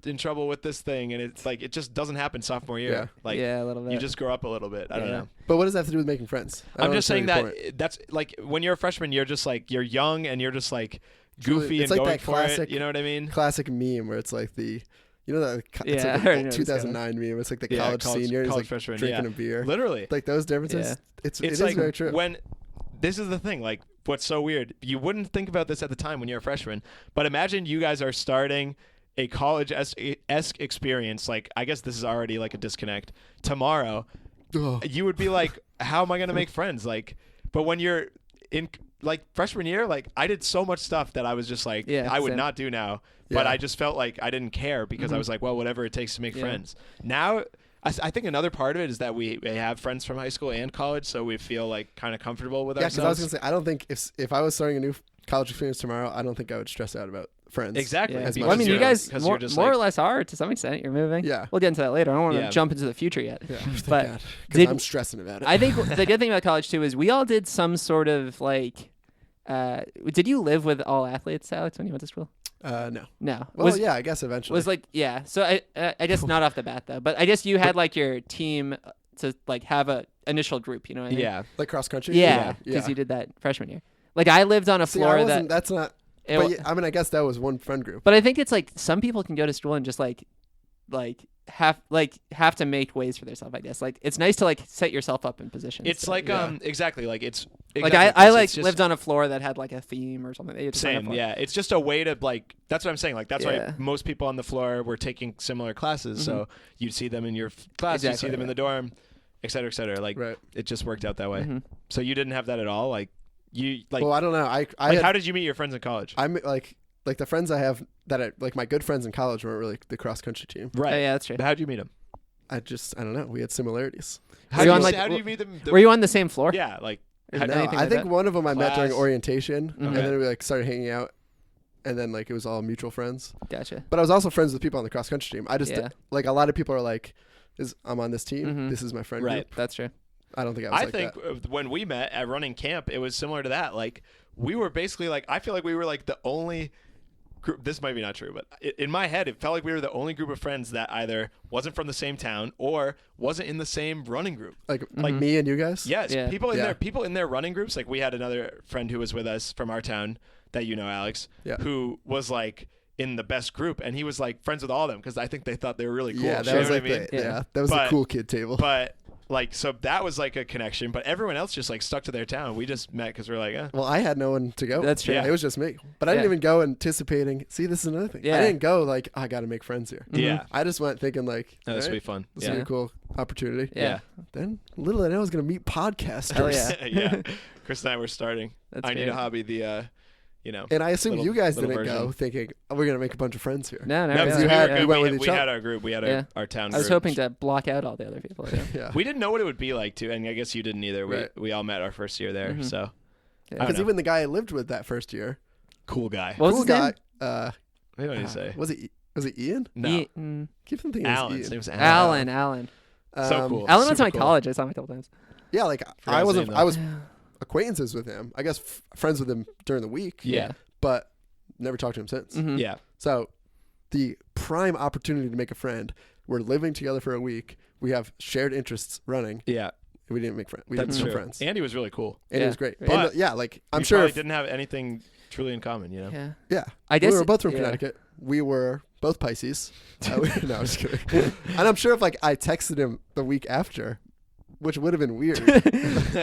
in trouble with this thing, and it's like it just doesn't happen sophomore year. Yeah. Like, yeah, a little bit. you just grow up a little bit. I don't Yeah. know. But what does that have to do with making friends? I I'm don't just saying understand that your point. that's like when you're a freshman, you're just like you're young and you're just like goofy It's and like going that for classic- it. You know what I mean? Classic meme where it's like the, you know that it's Yeah, I like already know the this 2009 meme. It's like the Yeah, college senior. He's college like freshman, drinking yeah. a beer. Literally. Like those differences. Yeah. It It's is like very true. when this is the thing, like what's so weird, you wouldn't think about this at the time when you're a freshman, but imagine you guys are starting a college-esque experience. Like, I guess this is already like a disconnect. Tomorrow, Ugh. you would be like, how am I going to make friends? Like, but when you're in like freshman year, like I did so much stuff that I was just like, Yeah, I would same. not do now, but Yeah. I just felt like I didn't care because I was like, well, whatever it takes to make Yeah. friends. Now, I think another part of it is that we have friends from high school and college, so we feel like kind of comfortable with Yeah, because I was ourselves. gonna say I don't think if I was starting a new college experience tomorrow, I don't think I would stress out about friends. Exactly. Yeah. As because much Well, I mean, as you you're- guys because more, you're just more like- or less are to some extent. You're moving. Yeah. We'll get into that later. I don't want to Yeah. jump into the future yet. Yeah. But Because did- I'm stressing about it. I think the good thing about college too is we all did some sort of like. Did you live with all athletes, Alex, when you went to school? No. No. Well, yeah, I guess eventually. Was like yeah. So I guess not off the bat though, but I guess you had like your team to like have a initial group. You know what I mean? Yeah. like cross country. Yeah, because you did that freshman year. Like I lived on a See, I floor wasn't. that. That's not. it But wa- yeah, I mean, I guess that was one friend group. But I think it's like some people can go to school and just like have to make ways for themselves. I guess like it's nice to like set yourself up in positions. It's to- like Yeah. exactly like it's like exactly, I it's like just- lived on a floor that had like a theme or something. That you had to sign up same for. yeah. It's just a way to like that's what I'm saying. Like that's Yeah. why most people on the floor were taking similar classes, so you'd see them in your class, you'd see Exactly, them in the dorm, et cetera, et cetera. Like Right. it just worked out that way. Mhm. So you didn't have that at all. Like you like Well, I don't know. I like had, how did you meet your friends in college? I'm like the friends I have that are like my good friends in college weren't really the cross country team. Right. Oh, yeah, that's true. But how'd you meet them? I don't know. We had similarities. How you do on, you, like, how do you meet them? Were you on the same floor? Yeah, like Or No, anything I like think that? one of them I met during Class. orientation, and Okay. then we like started hanging out, and then like it was all mutual friends. Gotcha. But I was also friends with people on the cross country team. I just Yeah. like a lot of people are like, I'm on this team. Mhm. This is my friend Right. group. That's true. I don't think I was I like think that. when we met at running camp, it was similar to that. Like we were basically like I feel like we were like the only group. This might be not true, but in my head, it felt like we were the only group of friends that either wasn't from the same town or wasn't in the same running group. Like me and you guys. Yes, Yeah. people in Yeah. their running groups. Like we had another friend who was with us from our town that you know, Alex, Yeah. who was like in the best group, and he was like friends with all of them because I think they thought they were really cool. Yeah, You that know was what like I mean? the, Yeah. yeah, that was the But- cool kid table. But like, so that was like a connection. But everyone else just like stuck to their town. We just met because we're like, Well, I had no one to go. That's true. Yeah. It was just me. But I didn't Yeah. even go anticipating. See, this is another thing. Yeah. I didn't go like I got to make friends here. yeah, I just went thinking like, no, this all will be right, fun. this Yeah. will be a cool opportunity. Yeah. Then little did I know I was gonna meet podcasters. Hell yeah. yeah. Chris and I were starting. That's I need great. a hobby. The you know. And I assume Little- you guys little didn't go version. thinking, we're gonna make a bunch of friends here. No, No, no. because you we had- were you good. went We, with we each had other. our group. We had Yeah. our town I was group. hoping to block out all the other people. Yeah. Yeah. We didn't know what it would be like to, and I guess you didn't either. Right. We all met our first year there, Mhm. so Yeah. I don't Because know. even the guy I lived with that first year, Cool guy. What was cool his guy. name? What do you say? Was it Ian? No. Keep thinking Alan. it His was name was Alan. Alan. Ian. So cool. Alan went to Super my cool. college. I saw him a couple times. Yeah, like Forgot I his wasn't. name, I was acquaintances with him. I guess friends with him during the week. Yeah. But never talked to him since. Mhm. Yeah. So the prime opportunity to make a friend. We're living together for a week. We have shared interests running. Yeah. We didn't make friends. We That's didn't become true. friends. Andy was really cool. And Yeah. it was great. Right. And, But yeah, like I'm we sure. probably If, didn't have anything truly in common, you know? Yeah. yeah, I guess we were both from yeah. Connecticut. We were both Pisces. No, I'm just kidding. And I'm sure if like I texted him the week after, which would have been weird.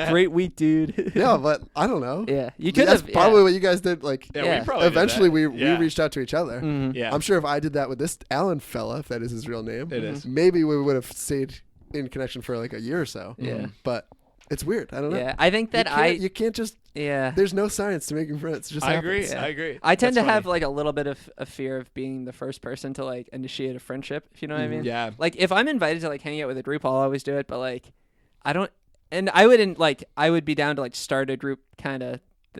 Great week, dude. Yeah, but I don't know. Yeah. You could That's have. probably what you guys did. Like Yeah, Yeah. we probably did eventually that. we Yeah. reached out to each other. Mhm. Yeah. I'm sure if I did that with this Alan fella, if that is his real name, It is. maybe we would have stayed in connection for like a year or so. Yeah. But it's weird. I don't know. Yeah. I think that You can't just. Yeah. There's no science to making friends. It just I happens. agree. Yeah. I agree. I tend That's to have funny. like a little bit of a fear of being the first person to like initiate a friendship, if you know what I mean. Yeah. Like if I'm invited to like hang out with a group, I'll always do it, but like I don't and I wouldn't like I would be down to like start a group kind of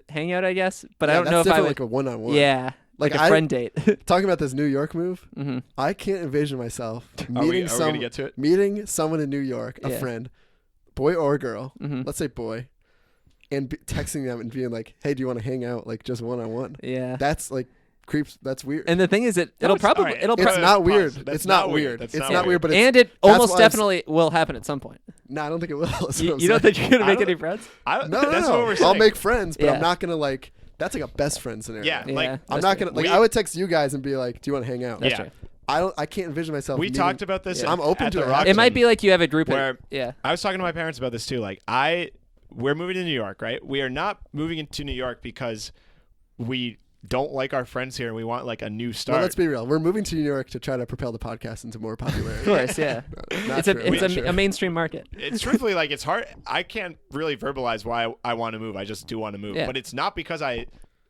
hangout, I guess, but I Yeah, don't know that's if I different, would like a one-on-one. Yeah. Like Like, a I- friend date. Talking about this New York move, Mhm. I can't envision myself Are we meeting gonna get to it? meeting someone in New York, a Yeah. friend, boy or girl. Mhm. Let's say boy, and texting them and being like, "Hey, do you want to hang out like just one-on-one?" Yeah. That's like creeps. That's weird. And the thing is No, it'll it's- probably all right. it'll it's probably not pause. weird. That's It's not not weird. weird. That's It's not not weird, weird. but it's, and it that's almost why I was- definitely will happen at some point. no, I don't think it will. That's what You, I'm you don't saying. think you're gonna I make don't- any friends? I, No, no, that's no. what we're saying. I'll make friends, but Yeah. I'm not gonna like. That's like a best friend scenario. Yeah. Yeah. Like, I'm that's not true. gonna like. We- I would text you guys and be like, "Do you want to hang out?" That's yeah. true. I can't envision myself. We meeting- talked about this. Yeah. I'm open at to the it. Rock It might Gym, be like you have a group where yeah. I was talking to my parents about this too. Like we're moving to New York, right? We are not moving into New York because we don't like our friends here and we want like a new Well, start. let's be real. We're moving to New York to try to propel the podcast into more Of popularity. course, yeah. Not It's a true. it's Not true. a mainstream market. It's truthfully like it's hard. I can't really verbalize why I want to move. I just do want to move, Yeah. but it's not because I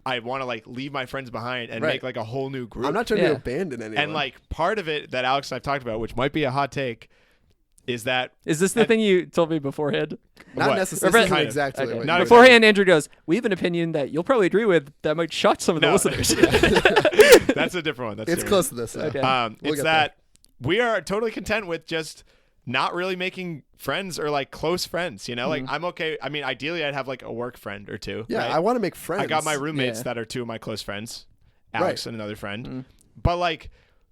want to like leave my friends behind and Right. make like a whole new group. I'm not trying Yeah. to abandon anyone. and like part of it that Alex and I've talked about, which might be a hot take, is that Is this the And- thing you told me beforehand? not what? necessarily. Remember- This isn't Kind of. exactly. Okay. What Not you- Beforehand, Andrew goes, "We have an opinion that you'll probably agree with that might shock some of the No. listeners." that's a different one. That's It's different. close to this. Though. Okay. We'll It's get that we are totally content with just not really making friends or like close friends. You know, like I'm okay. I mean, ideally, I'd have like a work friend or two. Yeah, right? I want to make friends. I got my roommates Yeah. that are two of my close friends, Alex Right. and another friend. But like,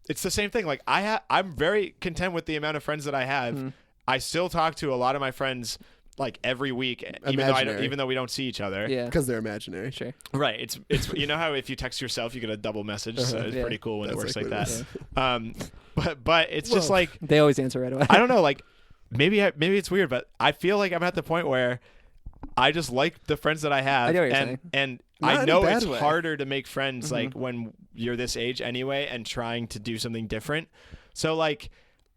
it's the same thing. Like I'm very content with the amount of friends that I have. I still talk to a lot of my friends like every week, Imaginary. even though we don't see each other. yeah. because they're imaginary. Sure. Right. It's you know how if you text yourself you get a double message, so it's Yeah. pretty cool when it That's works like like that. what it But it's just Whoa. like They always answer right away. I don't know, like maybe it's weird, but I feel like I'm at the point where I just like the friends that I have, I know what you're and saying. and Not in I a know bad it's way. harder to make friends like when you're this age anyway, and trying to do something different. So like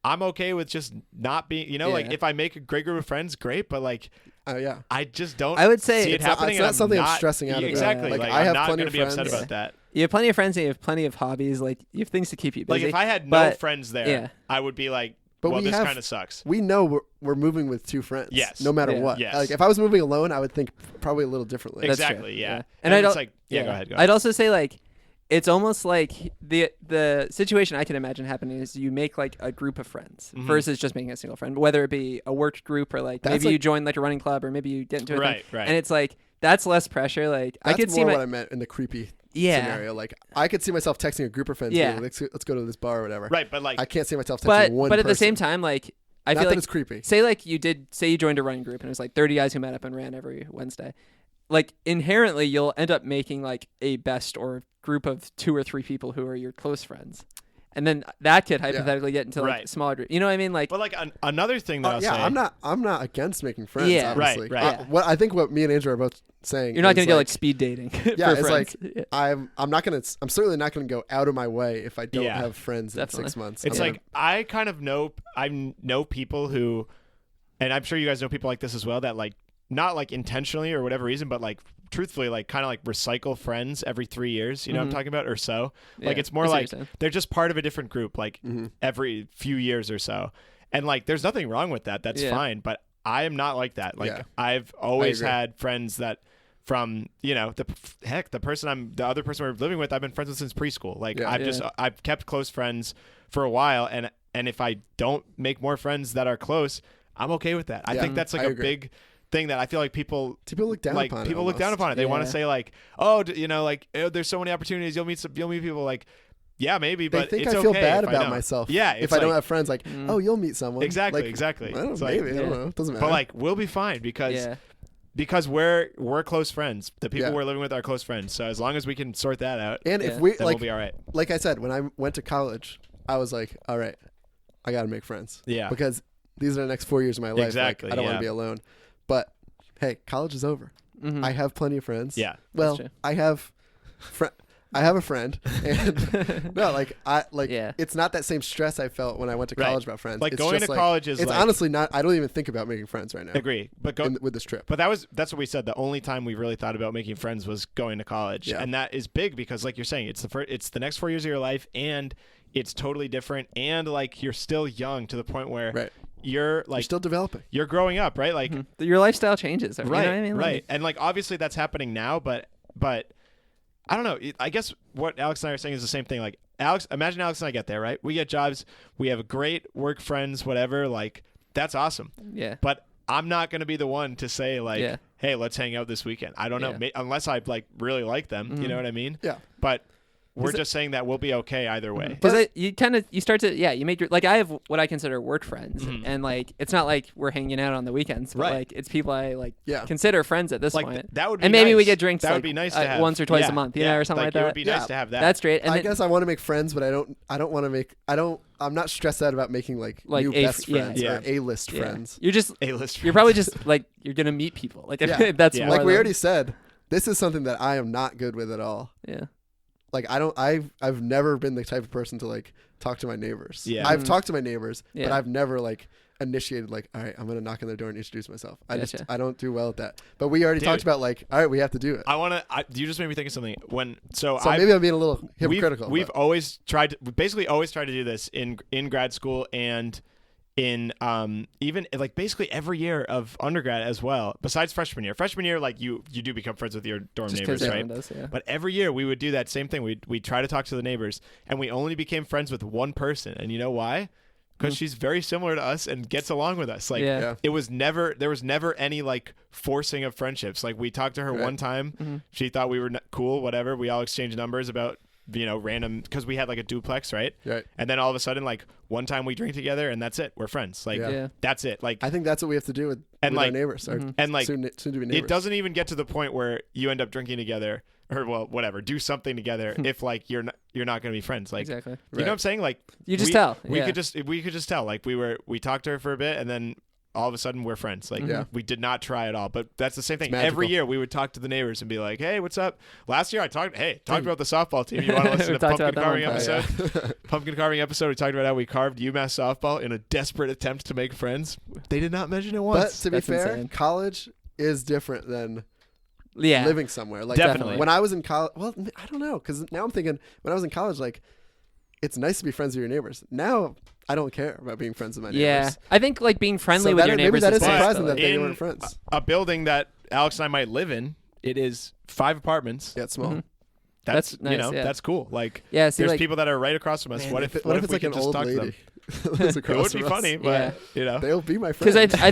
I'm okay with just not being, like Yeah. if I make a great group of friends, great, but like Yeah. I just don't. I would say see it it's not- happening. it's and not something I'm not stressing out about. Exactly. Like, Like, I I'm have not plenty going of to be upset friends. about that. You have plenty of friends and you have plenty of hobbies. Like you have things to keep you busy. Like if I had no but- friends there, yeah. I would be like, But well, we this have- kind of sucks. We know we're moving with two friends. Yes. No matter Yeah. what. Yes. Like if I was moving alone, I would think probably a little differently. That's true. Exactly. Yeah. Yeah. And And it's I'd like, yeah, go ahead. Go I'd ahead. also say like it's almost like the situation I can imagine happening is you make like a group of friends Mhm. versus just making a single friend, whether it be a work group or like That's maybe like- you join like a running club or maybe you get into a Right, thing. right. And it's like that's less pressure. Like I That's could see more my what I meant in the creepy yeah. scenario. Like I could see myself texting a group of friends. Yeah. Yeah. Let's go to this bar or whatever. Right, but like, I can't see myself texting one But at the person. same time, like I Not feel that like it's creepy. say you joined a running group and it was like 30 guys who met up and ran every Wednesday. Like inherently you'll end up making like a best or group of 2 or 3 people who are your close friends. And then that could hypothetically get into like Right. smaller group. You know what I mean? Like but like another thing that I'll Yeah, say. I'm not against making friends. Yeah. Obviously. Right, right. I think what me and Andrew are both saying. you're not is going to go like speed dating. Yeah, for it's friends. like I'm certainly not gonna go out of my way if I don't Yeah. have friends Definitely. in 6 months. It's I'm like I kind of know people who, and I'm sure you guys know people like this as well that like not like intentionally or whatever reason, but like truthfully like kind of like recycle friends every 3 years. You know what I'm Mhm. talking about, or so. Like Yeah, it's more I see what like you're saying. they're just part of a different group, like Mhm. every few years or so. And like there's nothing wrong with that. That's Yeah. fine. But I am not like that. Like Yeah. I've always agree. had friends that from the other person we're living with, I've been friends with since preschool. Like Yeah. I've kept close friends for a while, and if I don't make more friends that are close, I'm okay with that. I think that's like I a agree. big thing that I feel like people look down upon it. people look down almost. upon it. They want Yeah. to say like, oh, there's so many opportunities. You'll meet people like, yeah, maybe, They but think it's I feel okay bad if I about don't. myself. Yeah, if it's I don't like- have friends, like, oh, you'll meet someone. Exactly, Like, exactly. I don't It's know, like- maybe I don't know. It doesn't matter. But like, we'll be fine because we're close friends. The people Yeah. we're living with are close friends. So as long as we can sort that out, and Yeah. if we then like, we'll be all right. like I said, when I went to college, I was like, all right, I got to make friends. Yeah. Because these are the next 4 years of my life. Exactly, Like, I don't want yeah. to be alone. But hey, college is over. Mhm. I have plenty of friends. Yeah. Well, true. I have a friend, and no, Yeah. it's not that same stress I felt when I went to Right. college about friends. Like It's going just to college is it's like, honestly not. I don't even think about making friends right now. agree, but With this trip. But that's what we said. The only time we really thought about making friends was going to college, Yeah. and that is big because, like you're saying, it's the next 4 years of your life, and it's totally different, and like you're still young to the point where Right. you're You're still developing. you're growing up, right? Like Your lifestyle changes. You know right, what I mean? Like, right, and like obviously that's happening now, but I don't know. I guess what Alex and I are saying is the same thing. Like imagine Alex and I get there, right? We get jobs, we have great work friends, whatever. Like that's awesome. Yeah. But I'm not going to be the one to say like, Yeah. hey, let's hang out this weekend. I don't know, Yeah. unless I like really like them. You know what I mean? Yeah. But we're Is it- just saying that we'll be okay either way. Because you start to you made your, like I have what I consider work friends, and like it's not like we're hanging out on the weekends, but Right. like it's people I like Yeah. consider friends at this Like point. that would be and maybe we nice. get drinks That like, would be nice to have once or twice Yeah, a month, yeah. or something like It that. would be Yeah. nice to have that. That's great. And I then- guess I want to make friends, but I don't want to make. I'm not stressed out about making like Like new A- best yeah. friends Yeah. or A-list yeah. friends. You're just A-list. you're probably just like you're gonna meet people. Like Yeah. that's Yeah. more Like we than- already said, this is something that I am not good with at all. yeah. Like I've never been the type of person to like talk to my neighbors. Yeah. I've talked to my neighbors, but Yeah. I've never like initiated like, all right, I'm gonna knock on their door and introduce myself. Gotcha. I don't do well at that. But we already Dude. talked about like, all right, we have to do it. You just made me think of something. So Maybe I'm being a little hypocritical. We've but- always tried to, basically always tried to do this in grad school and in even like basically every year of undergrad as well, besides freshman year. Freshman year, like you do become friends with your dorm Just neighbors, because right? everyone does, yeah. But every year we would do that same thing. We'd try to talk to the neighbors, and we only became friends with one person. And you know why? Because she's very similar to us and gets along with us. Like Yeah. Yeah. there was never any like forcing of friendships. Like we talked to her Right. one time. Mm-hmm. She thought we were cool, whatever. We all exchanged numbers about random because we had like a duplex, right? Right. And then all of a sudden, like one time we drink together, and that's it. We're friends. Like Yeah. Yeah. that's it. Like I think that's what we have to do with And, our like- neighbors. Our and like soon to be neighbors. it doesn't even get to the point where you end up drinking together or well whatever do something together if like you're not going to be friends. Like Exactly. you Right. know what I'm saying? Like You just we- tell. We Yeah. could just tell. Like we talked to her for a bit, and then all of a sudden we're friends. Like Yeah. we did not try at all. But that's the same thing. magical. Every year we would talk to the neighbors and be like, "Hey, what's up?" Last year I talked about the softball team. You want to listen We to talked pumpkin about that carving one time. episode? Pumpkin carving episode. We talked about how we carved UMass softball in a desperate attempt to make friends. They did not mention it But once. to be That's fair, insane. college is different than Yeah. living somewhere. Like Definitely. when I was in college, well, I don't know, because now I'm thinking when I was in college, like it's nice to be friends with your neighbors. Now I don't care about being friends with my Yeah. neighbors. I think like being friendly So with that- your maybe neighbors that is nice, surprising but, that like, they in weren't friends. a building that Alex and I might live in, it is 5 apartments. Yeah, it's small. Mhm. That's, That's nice, yeah. that's cool. Like Yeah, see there's like people that are right across from us. Man, what if if it's we like could an just old talk to them? lady? lives It across would be from us? funny, but Yeah. They'll be my friends. because I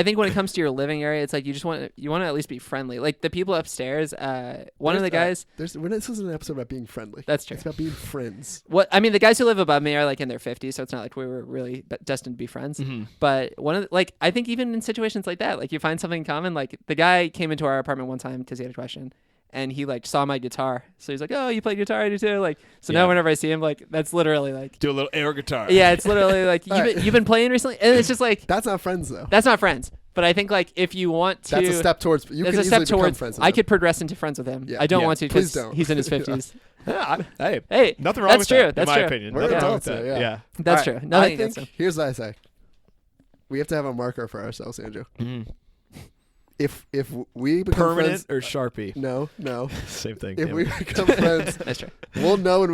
think when it comes to your living area, it's like you want to at least be friendly. Like the people upstairs, one of the guys. This is an episode about being friendly. That's true. It's about being friends. What I mean, the guys who live above me are like in their 50s, so it's not like we were really destined to be friends. Mm-hmm. But one of like I think even in situations like that, like you find something in common. Like the guy came into our apartment one time because he had a question, and he like saw my guitar, so he's like, "Oh, you play guitar? I do too." Like so Yeah. now whenever I see him, like that's literally like Do a little air guitar. yeah, it's literally like Alright. you've been playing recently, and it's just like That's not friends though. that's not friends. But I think like if you want to, That's a step towards. You there's can a easily step become towards. friends. With I them. could progress into friends with him. Yeah. I don't Yeah. want to Please because don't. he's in his 50s. Hey, Hey, nothing wrong that's with true. that. That's in my true. opinion. We're Nothing wrong adults, with that. though, yeah. Yeah. That's All right, true. Nothing I against think him. here's what I say. We have to have a marker for ourselves, Andrew. Mhm. If we become Permanent friends, or Sharpie? no. Same thing. If damn we it. become friends, That's true. we'll know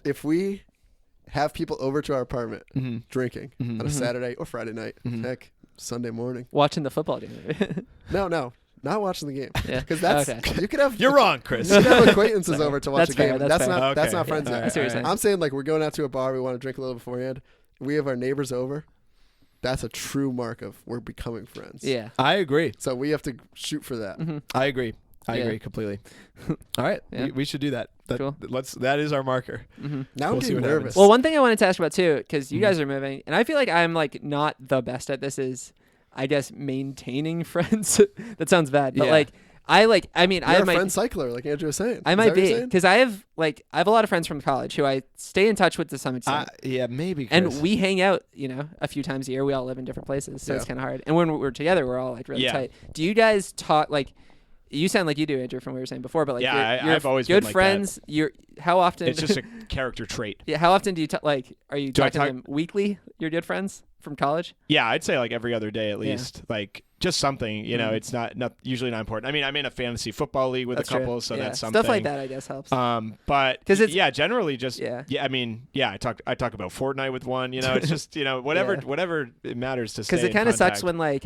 if we have people over to our apartment Mhm. drinking Mhm. on a Mhm. Saturday or Friday night. Mhm. Heck, Sunday morning. Watching the football game. No. not watching the game. Yeah. Because that's Okay. you could have You're wrong, Chris. you could have acquaintances over to watch That's a game. fair, that's fair. That's Okay. not friends Yeah, yet. I see what you're saying. I'm saying like we're going out to a bar, we want to drink a little beforehand. We have our neighbors over. That's a true mark of we're becoming friends. Yeah. I agree. So we have to shoot for that. Mm-hmm. I agree. I Yeah. agree completely. All right, Yeah. we should do that. Cool. That is our marker. Mm-hmm. Now We'll I'm see getting what nervous. happens. Well, one thing I wanted to ask about too, because you Mhm. guys are moving, and I feel like I'm like not the best at this. Is I guess maintaining friends. That sounds bad, but Yeah. like I mean, You're I a might. friend cycler, like Andrew was saying. I Is might that what you're be saying? because I have a lot of friends from college who I stay in touch with to some extent. Yeah, maybe. Chris. And we hang out, a few times a year. We all live in different places, so it's Yeah. kind of hard. And when we're together, we're all like really Yeah. tight. Do you guys talk like? You sound like you do, Andrew, from what you were saying before. But like, Yeah, you're I've always good been like that. friends. How often? It's just a character trait. yeah. How often do you like? Are you Do I talking to them weekly? Your good friends from college? Yeah, I'd say like every other day at Yeah. least. Like just something. You know, Mhm. it's not usually not important. I mean, I'm in a fantasy football league with That's a couple, true. so Yeah. that's something. Stuff like that, I guess, helps. But 'Cause it's- yeah, generally just Yeah. I mean, yeah, I talk about Fortnite with one. You know, it's just whatever Yeah. whatever it matters to stay. Because it kind of sucks when like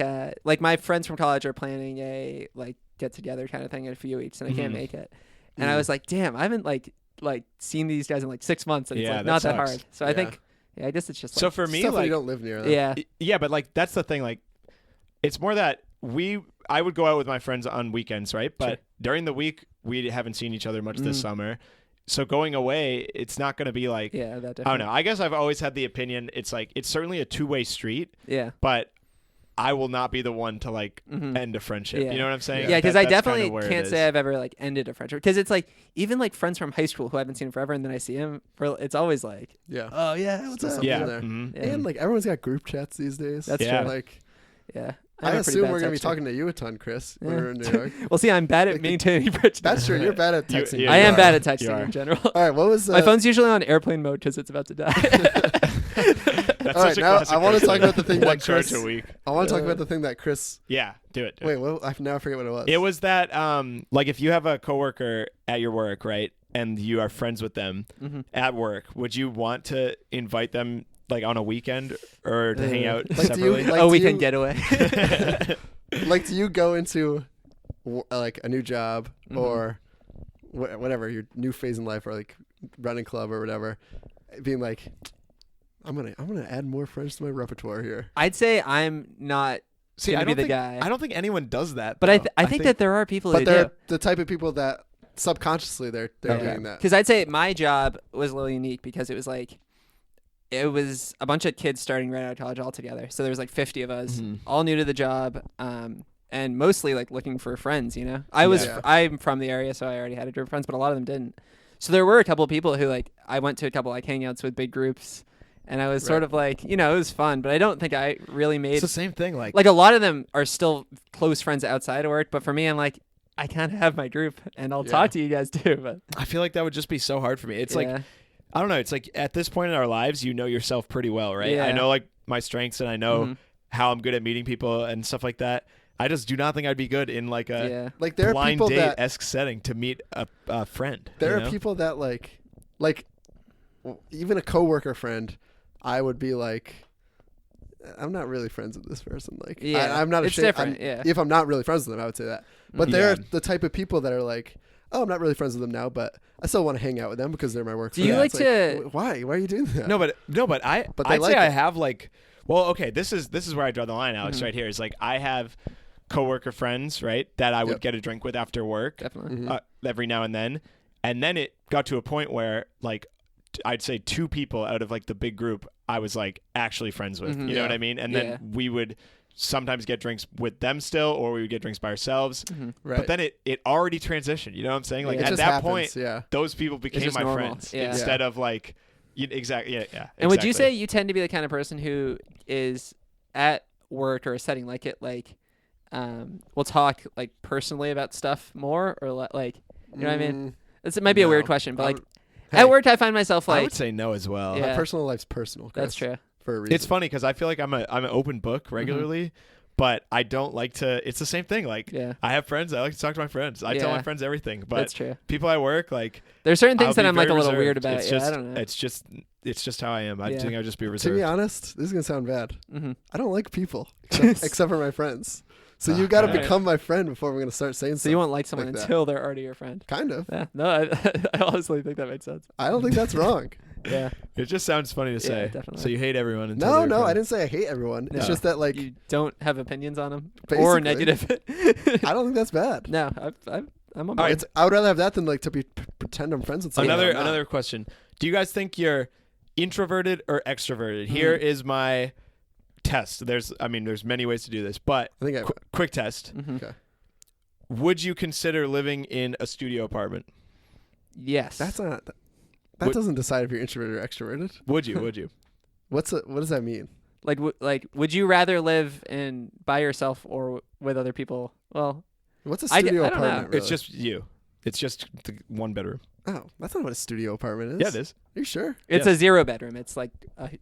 my friends from college are planning a like get together kind of thing in a few weeks, and I can't Mhm. make it. And I Mhm. was like, damn, I haven't like seen these guys in like 6 months, and it's Yeah, like that not that sucks. hard. So I Yeah. think, I guess it's just like, So for me, Stuff when like you don't live near them. yeah, yeah, but like that's the thing. Like, it's more that I would go out with my friends on weekends, right? But Sure. during the week, we haven't seen each other much this Mm. summer. So going away, it's not going to be like yeah, that I don't definitely. know. I guess I've always had the opinion it's like it's certainly a two-way street, Yeah, but I will not be the one to like Mhm. end a friendship. Yeah. You know what I'm saying? yeah, because I That's kinda definitely where it can't is. say I've ever like ended a friendship. Because it's like even like friends from high school who I haven't seen forever, and then I see him, it's always like, Yeah. oh yeah, what's Still up? something Yeah. there. Mhm. Yeah. And like everyone's got group chats these days. That's Yeah. true. Like Yeah, I I'm a pretty assume bad we're gonna be texter. talking to you a ton, Chris. When Yeah. we're in New York. Well, see, I'm bad at maintaining friendships. That's true. You're bad at You- texting. yeah, I you am are. bad at You texting are. in general. All right. What was My phone's usually on airplane mode because it's about to die. That's All right, such a now classic I wanna Chris talk thing. about the thing that One charge Chris- a week. I want to talk about the thing that Chris. Yeah, do it. Wait, well, I now forget what it was. It was that like if you have a coworker at your work, right, and you are friends with them Mhm. at work, would you want to invite them like on a weekend or to hang out Like, do you- separately? like, Oh, do we can you- get away. like, do you go into like a new job Mhm. or whatever your new phase in life, or like running club or whatever, being like, I'm gonna add more friends to my repertoire here. I'd say I'm not See, gonna I be don't the think guy. I don't think anyone does that. But though. I think that there are people But who they're do. the type of people that subconsciously they're doing that. Because I'd say my job was a little unique because it was a bunch of kids starting right out of college all together. So there was like 50 of us, Mhm. all new to the job, and mostly like looking for friends. Yeah. I'm from the area, so I already had a group of friends, but a lot of them didn't. So there were a couple of people who like I went to a couple like hangouts with big groups, and I was sort Right. of like it was fun, but I don't think I really made it's the same thing. Like, like a lot of them are still close friends outside of work, but for me, I'm like, I kind of have my group, and I'll Yeah. talk to you guys too. But I feel like that would just be so hard for me. It's like yeah. I don't know. It's like at this point in our lives, you know yourself pretty well, right? Yeah. I know like my strengths and I know Mhm. how I'm good at meeting people and stuff like that. I just do not think I'd be good in like a yeah, Like there are blind people date that esque setting to meet a friend. there you are know? people that like even a coworker friend, I would be like, I'm not really friends with this person. Like, Yeah, I'm not it's ashamed. different, yeah. If I'm not really friends with them, I would say that. But Mhm. they're Yeah. the type of people that are like, oh, I'm not really friends with them now, but I still want to hang out with them because they're my work Do friends. you like It's to- Why? Why are you doing that? No, but But they I'd like say I it. have like well, okay, this is where I draw the line, Alex, Mhm. right here. Is like I have coworker friends, right, that I would Yep. get a drink with after work definitely. Mhm. every now and then. And then it got to a point where like I'd say two people out of like the big group I was like actually friends with. Mhm. You know what Yeah. I mean? And Yeah. then we would sometimes get drinks with them still, or we would get drinks by ourselves. Mhm. Right. But then it already transitioned. You know what I'm saying? Like Yeah. it at just that happens, point, yeah. those people became just my normal. friends Yeah. instead of like exactly yeah. And would you say exactly. you tend to be the kind of person who is at work or a setting like it, like, will talk like personally about stuff more, or like, you know what I mean? It might be a weird No. question, but I like would- Hey, at work, I find myself I like, would say no as well. Yeah. my personal life's personal. Chris, that's true. for a reason. It's funny because I feel like I'm an open book Mm-hmm. regularly, but I don't like to. It's the same thing. Like Yeah, I have friends. I like to talk to my friends. I tell Yeah. my friends everything. But that's true. people I work like There's certain things I'll that be I'm like a very little weird reserved. about. It's Yeah, just, I don't know. It's just how I am. I Yeah. think I'd just be To reserved. be honest, this is gonna sound bad. Mm-hmm. I don't like people except for my friends. So you got to Alright. become my friend before we're gonna start saying So you won't like someone like that. until they're already your friend. Kind of. Yeah. No, I honestly think that makes sense. I don't think that's wrong. Yeah. It just sounds funny to say. definitely. So you hate everyone until No, they're no, friends. I didn't say I hate everyone. It's No. just that like You don't have opinions on them or Basically. negative. I don't think that's bad. No, I'm on board. Alright. It's, I would rather have that than like to pretend I'm friends with someone. Another I'm not. another question. Do you guys think you're introverted or extroverted? Here is my test. There's many ways to do this, but I think I. quick test. Mhm. Okay. Would you consider living in a studio apartment? Yes. That's not. That What- doesn't decide if you're introverted or extroverted. Would you? Would you? What does that mean? like would you rather live in by yourself or with other people? Well, What's a I d- studio I don't know. apartment? It's really? just you. It's just the one bedroom. Oh, that's not what a studio apartment is. Yeah, it is. Are you sure? it's Yes. a 0 bedroom. It's like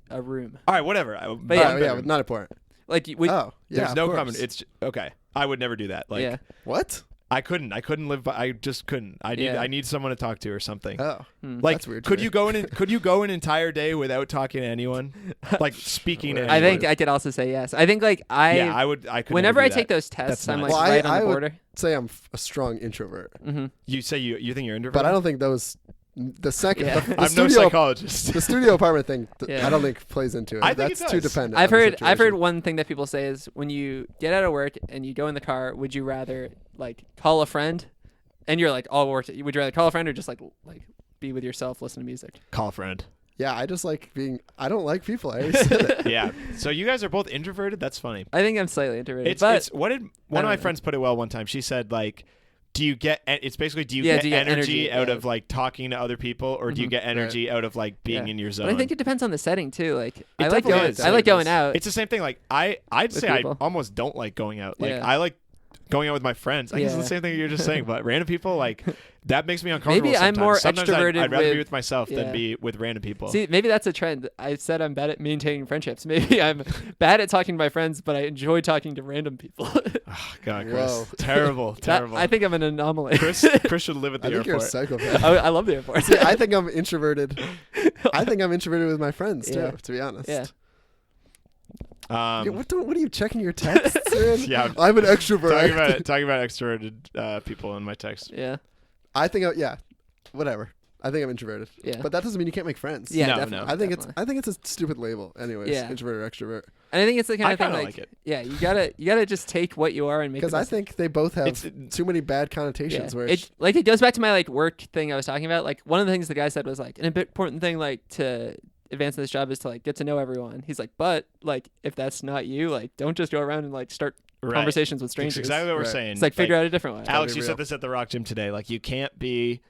a room. All right, whatever. But Oh, yeah. yeah, not important. Like would, Oh, yeah. There's of no course. comment. It's okay. I would never do that. Like yeah. What? I couldn't live by. I just couldn't. Yeah. I need someone to talk to or something. Oh, Like, that's weird to could me. you go in? Could you go an entire day without talking to anyone? Like speaking to I anyone? I think I could also say yes. I think like yeah, I would. I could. whenever never I do take that. those tests, That's I'm like nuts. Well, right on I the would- border. say I'm a strong introvert, Mm-hmm. You say you think you're introverted, but I don't think those. The second, Yeah. the I'm no studio, psychologist. the studio apartment thing, Yeah. I don't think plays into it. I think it That's too does. dependent. I've on the heard situation. one thing that people say is when you get out of work and you go in the car, would you rather like call a friend, and you're like all worked? Would you rather call a friend or just like be with yourself, listen to music? Call a friend. Yeah, I just like being. I don't like people. I already said it. Yeah. So you guys are both introverted. That's funny. I think I'm slightly introverted, It's but it's what did one of don't my know. friends put it well one time. She said like, do you get? It's basically do you Yeah, get do you get energy energy, out yeah. of like talking to other people, or do you Mhm. get energy out of like being Yeah. in your zone? but I think it depends on the setting too. Like I It like definitely going, is. I like It going is. out. It's the same thing. Like I'd With say I people. almost don't like going out. Like Yeah. I like going out with my friends. I guess it's Yeah. the same thing you're just saying. But random people, like that makes me uncomfortable. Maybe I'm sometimes. more Sometimes extroverted I'd rather be with- with myself than yeah. be with random people. See, maybe that's a trend. I said I'm bad at maintaining friendships. Maybe I'm bad at talking to my friends, but I enjoy talking to random people. Oh, God, Chris, Whoa. terrible, That- terrible. I think I'm an anomaly. Chris should live at the I think you're a airport. psychopath. I love the airport. See, I think I'm introverted. I think I'm introverted with my friends too. Yeah. To be honest. Yeah. Yeah, what are you checking your texts in? Yeah, I'm an extrovert. talking about extroverted people in my text. Yeah. I think. Yeah. Whatever. I think I'm introverted. Yeah. But that doesn't mean you can't make friends. Yeah, No, definitely. no. I think definitely. it's a stupid label. Anyways, Yeah. introvert or extrovert. And I think it's the kind I of thing kinda like, like it. yeah, you gotta just take what you are and make it. Because I the- think they both have It's- too many bad connotations. yeah. Where it goes back to my like work thing I was talking about. Like one of the things the guy said was like an important thing like to advance in this job is to like get to know everyone. He's like, but like if that's not you, like don't just go around and like start Right. conversations with That's strangers. exactly what we're Right. saying. It's like figure out a different way. Alex, be you real. said this at the Rock Gym today. Like you can't be.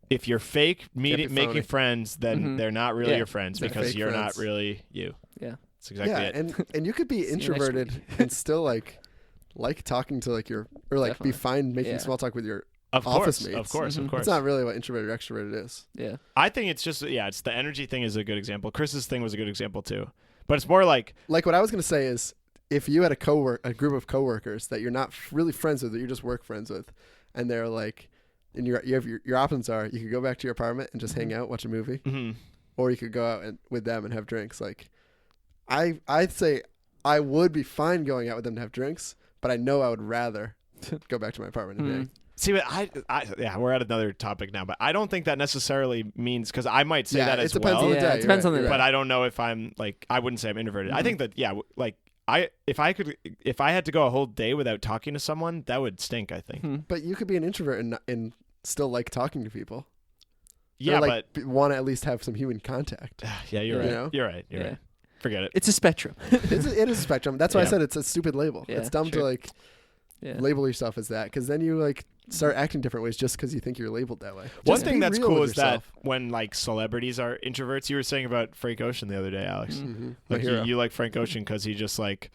If you're fake be phony. making friends, then Mhm. they're not really Yeah. your friends They're because fake you're not friends. really you. Yeah. That's exactly yeah, it. and you could be See you next introverted and still like talking to like your or like Definitely. be fine making Yeah. small talk with your. Of office course, mates. of course, Mhm. of course. It's not really what introverted or extroverted is. Yeah. I think it's just it's the energy thing is a good example. Chris's thing was a good example too, but it's more like Like what I was gonna say is, if you had a group of coworkers that you're not really friends with, that you're just work friends with, and they're like, and your options are you could go back to your apartment and just hang out, watch a movie, mhm. or you could go out with them and have drinks. Like, I'd say I would be fine going out with them to have drinks, but I know I would rather go back to my apartment and Mhm. hang. See, but yeah, we're at another topic now, but I don't think that necessarily means because I might say Yeah, that it as depends well, on the Yeah, day. it you're depends right, on the you're day. but right. I don't know if I'm like I wouldn't say I'm introverted. I Mhm. think that like if I had to go a whole day without talking to someone, that would stink. I think. Mhm. But you could be an introvert and still like talking to people. Yeah, or like want to at least have some human contact. but yeah, you're Yeah. right. You know? You're right. You're Yeah. right. Forget it. It's a spectrum. It is a spectrum. That's why I Yeah. said it's a stupid label. Yeah, It's dumb to sure. like Yeah. label yourself as that, because then you like start acting different ways just because you think you're labeled that way. One Just thing be that's real cool with is that yourself. when like celebrities are introverts, you were saying about Frank Ocean the other day, Alex. Mm. Mhm. My Like hero. you like Frank Ocean because he just like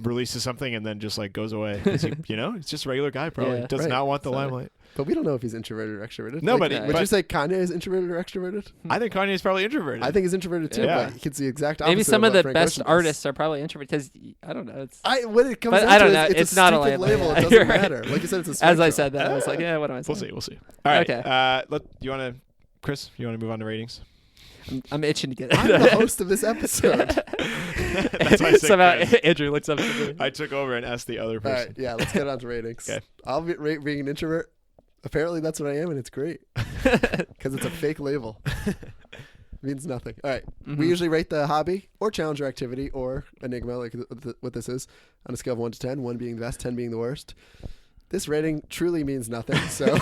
releases something and then just like goes away. 'Cause he, he's just a regular guy. Probably Yeah. does Right. not want the So- limelight. But we don't know if he's introverted or extroverted. No, Like, but would but you say Kanye is introverted or extroverted? I think Kanye's probably introverted. I think he's introverted too. Yeah. But it's the exact opposite. Maybe some of what the Frank best Ocean does. artists are probably introverted because I don't know. It's When it comes But down I to don't it, know. it's It's a not a stupid label. It doesn't You're right. matter. Like you said, it's a as spectrum. I said that, I was like, yeah, what am I saying? We'll see. We'll see. All right. Okay. You want to, Chris? You want to move on to ratings? I'm itching to get I'm the host of this episode. That's why I said Somehow Chris. Andrew looks up to me. I took over and asked the other All person. right, yeah, let's get on to ratings. Okay. I'll rate being an introvert. Apparently, that's what I am, and it's great because it's a fake label. Means nothing. All right. Mhm. We usually rate the hobby or challenge or activity or enigma, like what this is, on a scale of 1 to 10, 1 being the best, 10 being the worst. This rating truly means nothing, so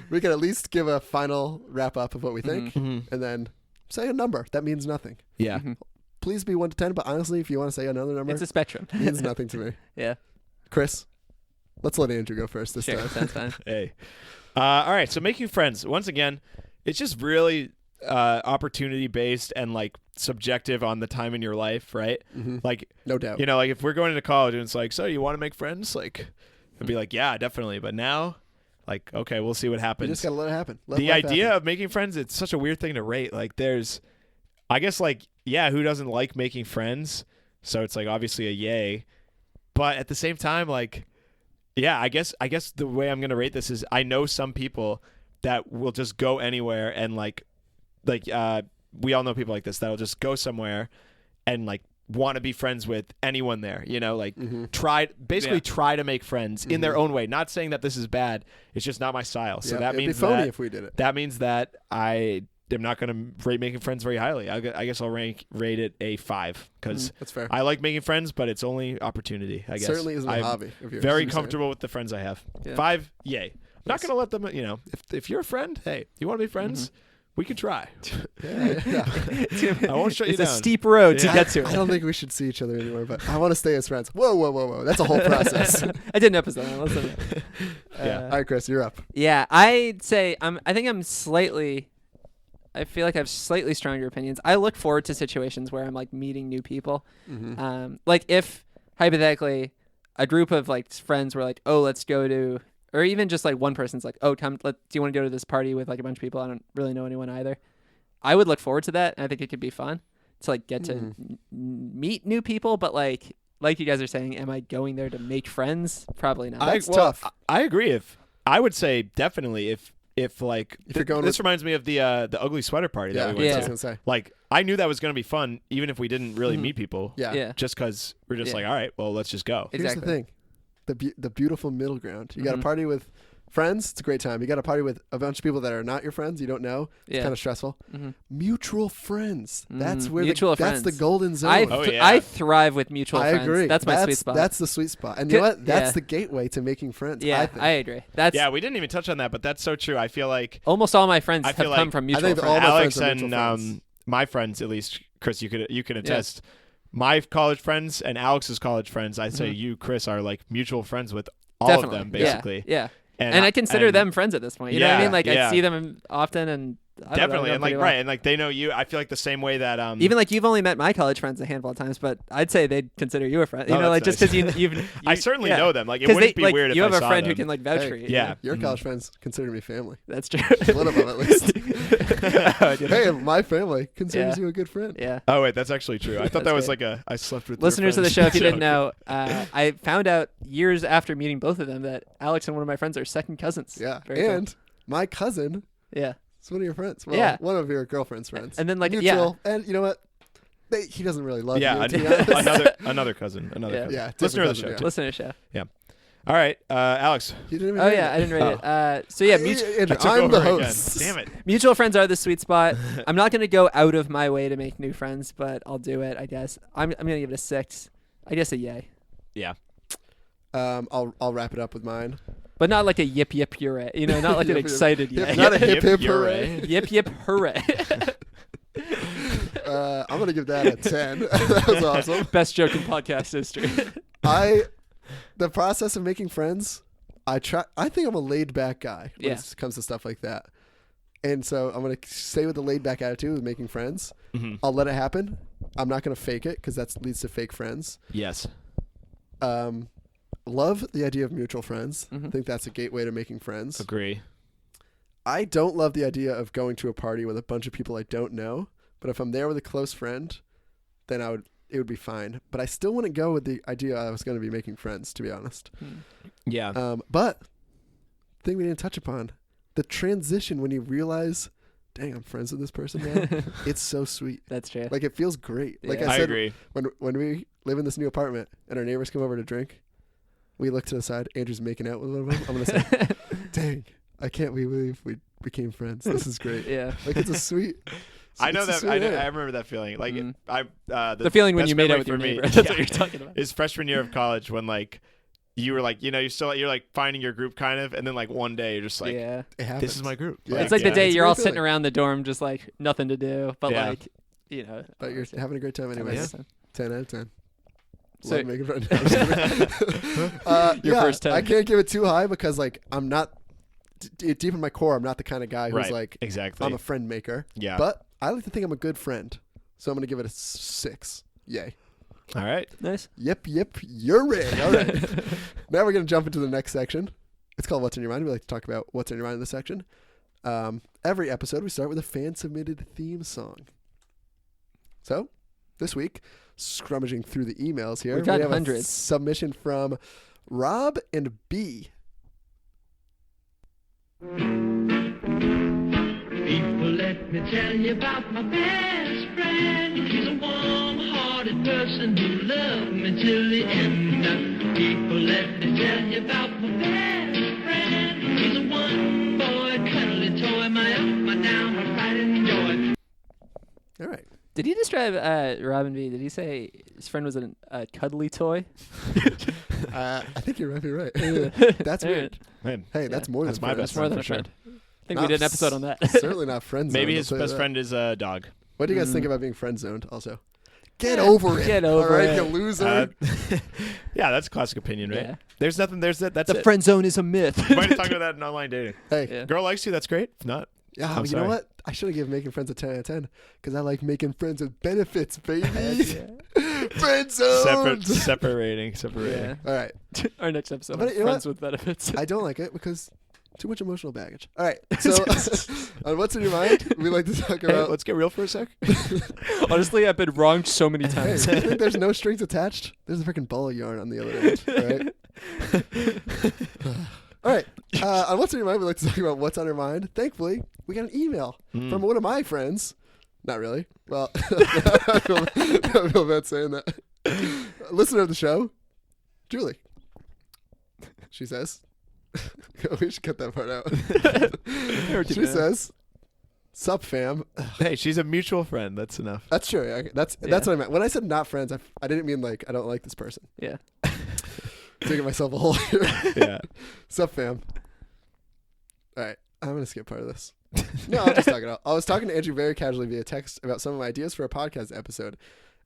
we can at least give a final wrap up of what we think, Mhm. and then say a number that means nothing. Yeah. Mhm. Please be 1 to 10, but honestly, if you want to say another number, It's a spectrum. it means nothing to me. Yeah. Chris, let's let Andrew go first this Sure. time. Sounds fine. Hey. All right. So making friends. Once again, it's just really opportunity based and like subjective on the time in your life, right? Mhm. Like, No doubt. you know, like if we're going into college and it's like, so you want to make friends? Like, I'd be like, yeah, definitely. But now, like, okay, we'll see what You happens. just got to let it happen. Let The life idea happen. of making friends, it's such a weird thing to rate. Like, there's, I guess, like, yeah, who doesn't like making friends? So it's like obviously a yay. But at the same time, like, yeah, I guess the way I'm gonna rate this is I know some people that will just go anywhere and like we all know people like this that'll just go somewhere and like want to be friends with anyone there, you know, like Mhm. try Yeah. to make friends in their own way. Not saying that this is bad, it's just not my style. So Yeah, that it'd be means phony that if we did it. that means that I am not going to rate making friends very highly. I guess I'll rate it a 5 because That's fair. I like making friends, but it's only opportunity. I guess Certainly isn't a I'm hobby. Of yours, very you're saying. comfortable with the friends I have. Yeah. 5, yay. Not Nice. going to let them. You know, if you're a friend, hey, you want to be friends? We can try. Yeah. I won't shut you It's a down. steep road to Yeah. get to I it. don't think we should see each other anymore, but I want to stay as friends. Whoa. That's a whole process. I did an episode on it. Yeah. All right, Chris, you're up. Yeah, I'd say I think I'm slightly. I feel like I have slightly stronger opinions. I look forward to situations where I'm like meeting new people. Mm-hmm. Like if hypothetically a group of like friends were like, oh, let's go to, or even just like one person's like, oh, do you want to go to this party with like a bunch of people? I don't really know anyone either. I would look forward to that, and I think it could be fun to like get to meet new people. But like you guys are saying, am I going there to make friends? Probably not. That's tough. I agree. If I would say definitely if like If you're going this with- reminds me of the ugly sweater party Yeah, that we went that's what I to. was gonna say. Like I knew that was going to be fun, even if we didn't really meet people. Yeah. Yeah. Just because we're just Yeah. like, all right, well, let's just go. Here's the Exactly. thing, the beautiful middle ground. You got a Mhm. party with friends. It's a great time. You got a party with a bunch of people that are not your friends. You don't know. It's Yeah. kind of stressful. Mhm. Mutual friends. That's where Mutual that's the friends. golden zone. I Oh, th- yeah. I thrive with mutual I friends. agree. That's my sweet spot. That's the sweet spot. And you know what? That's Yeah. the gateway to making friends. yeah, I think. I agree. That's Yeah, we didn't even touch on that, but that's so true. I feel like almost all my friends I have feel come like- from I mutual think friends. all my Alex friends are and mutual friends. my friends, at least, Chris, you can attest. My college friends and Alex's college friends, I'd say you, Chris, are like mutual friends with all Definitely. of them, basically. Yeah. And I consider them friends at this point. You know what I Yeah, mean? Like yeah. I see them often, and I don't know, definitely, know and like pretty well. right, and like they know you. I feel like the same way that Even like you've only met my college friends a handful of times, but I'd say they'd consider you a friend. You Oh, know, like that's just nice. because you I certainly yeah. know them. Like it 'Cause wouldn't they, be like, weird if you I have a saw friend them. who can like vouch Hey, for you. Yeah. Your Mhm. college friends consider me family. That's true. One of them at least. Oh, Hey, my family considers Yeah. you a good friend. yeah. Oh wait, that's actually true. I thought That's that was great. like I slept with their Listeners of the friends show, if you didn't joke. know, I found out years after meeting both of them that Alex and one of my friends are second cousins. Yeah. Very cool. And my cousin Yeah. is one of your friends. Well, Yeah. one of your girlfriend's friends. And then like Mutual. And you know what? He doesn't really love Yeah, you. To be honest. another cousin, Yeah. cousin. Yeah, different Listener of the cousin, show. yeah. too. Listener to the show. All right, Alex. You didn't even Oh read yeah, it. I didn't rate Oh. it. So yeah, Andrew, I took I'm the over again. host. Damn it. mutual friends are the sweet spot. I'm not gonna go out of my way to make new friends, but I'll do it. I guess I'm gonna give it a 6. I guess a yay, Yeah. I'll wrap it up with mine. but not like a yip yip hooray. You know, not like an Yip, yip. excited Yip, yay. not a hip hip Yip, hooray. Yip yip hooray. I'm gonna give that a 10. That was awesome. Best joke in podcast history. The process of making friends, I think I'm a laid back guy when Yeah. it comes to stuff like that. And so I'm gonna stay with the laid back attitude with making friends. Mhm. I'll let it happen. I'm not gonna fake it because that leads to fake friends. Yes. Love the idea of mutual friends. Mhm. I think that's a gateway to making friends. Agree. I don't love the idea of going to a party with a bunch of people I don't know. But if I'm there with a close friend, then it would be fine. But I still wouldn't go with the idea I was going to be making friends, to be honest. Yeah. But thing we didn't touch upon, the transition when you realize dang, I'm friends with this person now. It's so sweet. That's true. Like, it feels great. Like Yeah. I I said, agree. when we live in this new apartment and our neighbors come over to drink, we look to the side. Andrew's making out with one of them. I'm gonna say, dang, I can't believe we became friends. This is great. Yeah. Like, it's a sweet. I know it's a that. sweet I area. remember that feeling. Like Mhm. the feeling when best you made memory out with your for me- neighbor. That's Yeah. what you're talking about. is freshman year of college when like you were like, you're like finding your group kind of, and then like one day you're just like, Yeah. It happens. this is my group. Yeah. It's like the yeah. day It's a you're great all sitting feeling. around the dorm, just like nothing to do, but Yeah. like, you know. But you're having a great time anyways. Yeah. 10 out of 10. So- Love making friends. No, I'm just kidding. Your Yeah, first 10. I can't give it too high because like I'm not deep in my core. I'm not the kind of guy who's Right. like Exactly. I'm a friend maker. Yeah. But I like to think I'm a good friend, so I'm gonna give it a 6. Yay. All right. Nice. Yep. You're in. All right. Now we're gonna jump into the next section. It's called What's in Your Mind. We like to talk about what's in your mind in this section. Every episode we start with a fan submitted theme song. So this week, scrummaging through the emails here, We've got we have hundreds. a submission from Rob and B. People, let me tell you about my best friend. He's a warm-hearted person who loved me till the end. People, let me tell you about my best friend. He's a one-boy cuddly toy, my up, my down, my pride and joy. All right. Did he describe Robin B? Did he say his friend was a cuddly toy? I think you might be right. That's All right. weird. Man, Hey, that's more That's than my friends. best More friend than a for sure. friend. I think Not we did an episode on that. Certainly not friend zone. Maybe I'll his tell you best that. friend is a dog. What do you guys think Mm. about being friend zoned? Also, get over it. Get over all right, it. you loser. Yeah, that's a classic opinion, right? Yeah. There's nothing. There's that. That's The it. friend zone is a myth. You might have talked about that in online dating. Hey, Yeah. Girl likes you. That's great. If not, yeah, I'm you know sorry. what? I should have given making friends a 10 out of 10 because I like making friends with benefits, baby. Friend zoned. separating. Yeah. All right. Our next episode, But on you know friends with benefits. I don't like it because too much emotional baggage. All right. So, on what's in your mind, we like to talk Hey, about. let's get real for a sec. Honestly, I've been wronged so many Hey, times. you think there's no strings attached? There's a freaking ball of yarn on the other end. All right. On what's in your mind, we like to talk about what's on our mind. Thankfully, we got an email from one of my friends. Not really. Well, I feel bad saying that. A listener of the show, Julie. She says, we should cut that part out. She says, "Sup, fam." Hey, she's a mutual friend. That's enough. That's true. That's what I meant. When I said not friends, I didn't mean like I don't like this person. Yeah. Digging myself a hole here. Yeah. Sup, fam. All right, I'm gonna skip part of this. No, I'll just talk it out. I was talking to Andrew very casually via text about some of my ideas for a podcast episode,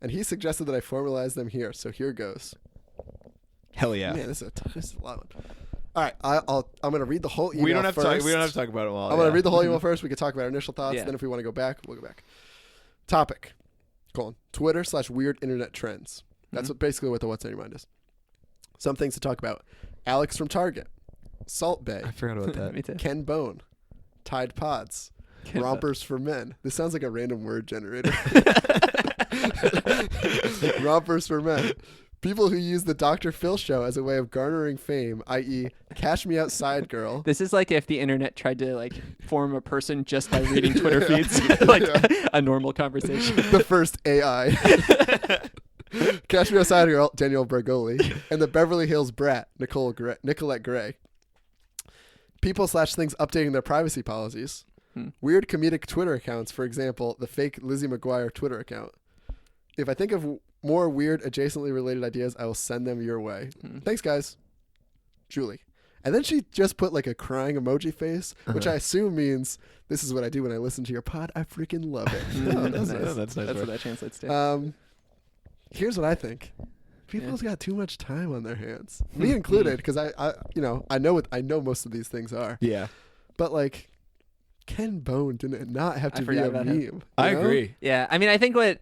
and he suggested that I formalize them here. So here goes. Hell yeah. Man, this is a lot of one. All right, I'm gonna read the whole email. We don't have to first. talk. We don't have to talk about it all. I'm gonna read the whole email first. We can talk about our initial thoughts. Yeah. Then, if we want to go back, we'll go back. Topic: Twitter/weird internet trends. That's what basically what the what's on your mind is. Some things to talk about: Alex from Target, Salt Bay, I forgot about that. Me too. Ken Bone, Tide Pods, Rompers for Men. This sounds like a random word generator. Rompers for Men. People who use the Dr. Phil show as a way of garnering fame, i.e., Cash Me Outside Girl. This is like if the internet tried to like form a person just by reading Twitter feeds, like a normal conversation. The first AI. Cash Me Outside Girl, Danielle Bregoli. And the Beverly Hills Brat, Nicolette Gray. People/things updating their privacy policies. Weird comedic Twitter accounts, for example, the fake Lizzie McGuire Twitter account. If I think of more weird, adjacently related ideas, I will send them your way. Thanks, guys. Julie. And then she just put like a crying emoji face, which I assume means this is what I do when I listen to your pod. I freaking love it. Oh, that's nice. That's nice. That's what that translates to. Here's what I think. People's got too much time on their hands, me included, because I know most of these things are. Yeah. But like, Ken Bone didn't not have I to be forgot a about meme. him. you I know? agree. Yeah, I mean, I think what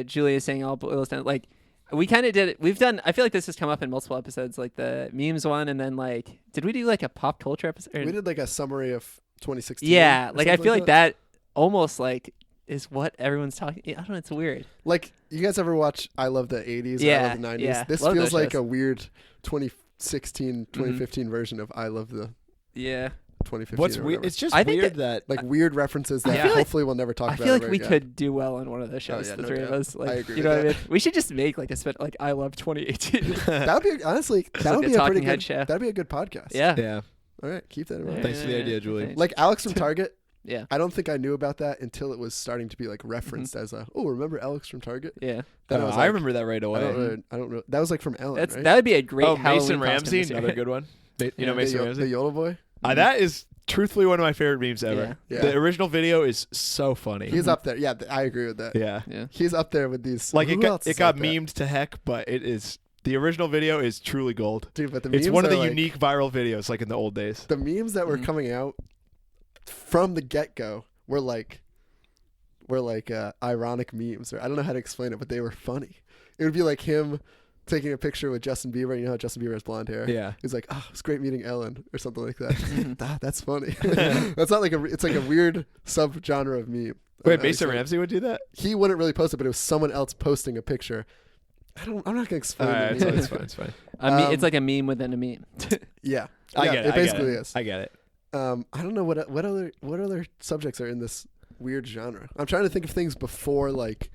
Julie is saying all boils down like we kind of did it. We've done. I feel like this has come up in multiple episodes, like the memes one, and then like, did we do like a pop culture episode? We did like a summary of 2016. Yeah, or like I something feel like that almost like is what everyone's talking. I don't know. It's weird. Like, you guys ever watch I Love the 80s? Or I Yeah, Love the 90s? yeah. This Love feels those like shows. a weird 2016, 2015 version of I Love the. Yeah. 2015. What's or weird? whatever. It's just I think weird that like weird references that I feel like- hopefully we'll never talk I about. feel like ever we again. could do well on one of those shows, yeah, the no three of doubt. us. Like, I agree you with know what I that. mean? We should just make like like I love 2018. That would be honestly that like would a be a talking pretty head good. show. That'd be a good podcast. yeah. yeah. All right, keep that in mind. Thanks for the idea, Julie. Thanks. Like Alex from Target. Yeah. I don't think I knew about that until it was starting to be like referenced Mm-hmm. as a. Oh, remember Alex from Target? Yeah. Then Oh, was I like, remember that right away. I don't know. That was like from Ellen. That's right? that would be a great Oh, Halloween Mason costume Ramsey, this year. another good one. You know Yeah. Mason the Ramsey? Yodel boy. That is truthfully one of my favorite memes ever. Yeah. The original video is so funny. He's up there. Yeah, I agree with that. yeah. Yeah. He's up there with these. Like who it else got is it got like that? memed to heck, but it is the original video is truly gold. Dude, but the It's memes one of are the like- unique viral videos, like in the old days. The memes that were Mhm. coming out from the get go were like ironic memes, or I don't know how to explain it, but they were funny. It would be like him taking a picture with Justin Bieber. You know how Justin Bieber has blonde hair. Yeah. He's like, "Oh, it's great meeting Ellen," or something like that. That's funny. That's not like it's like a weird subgenre of meme. Wait, Mason Ramsey would do that? He wouldn't really post it, but it was someone else posting a picture. I'm not gonna explain. Alright, the meme. it's fine. It's fine. It's like a meme within a meme. Yeah, I yeah, get it it. basically I get it. is. I get it. I don't know what other subjects are in this weird genre. I'm trying to think of things before like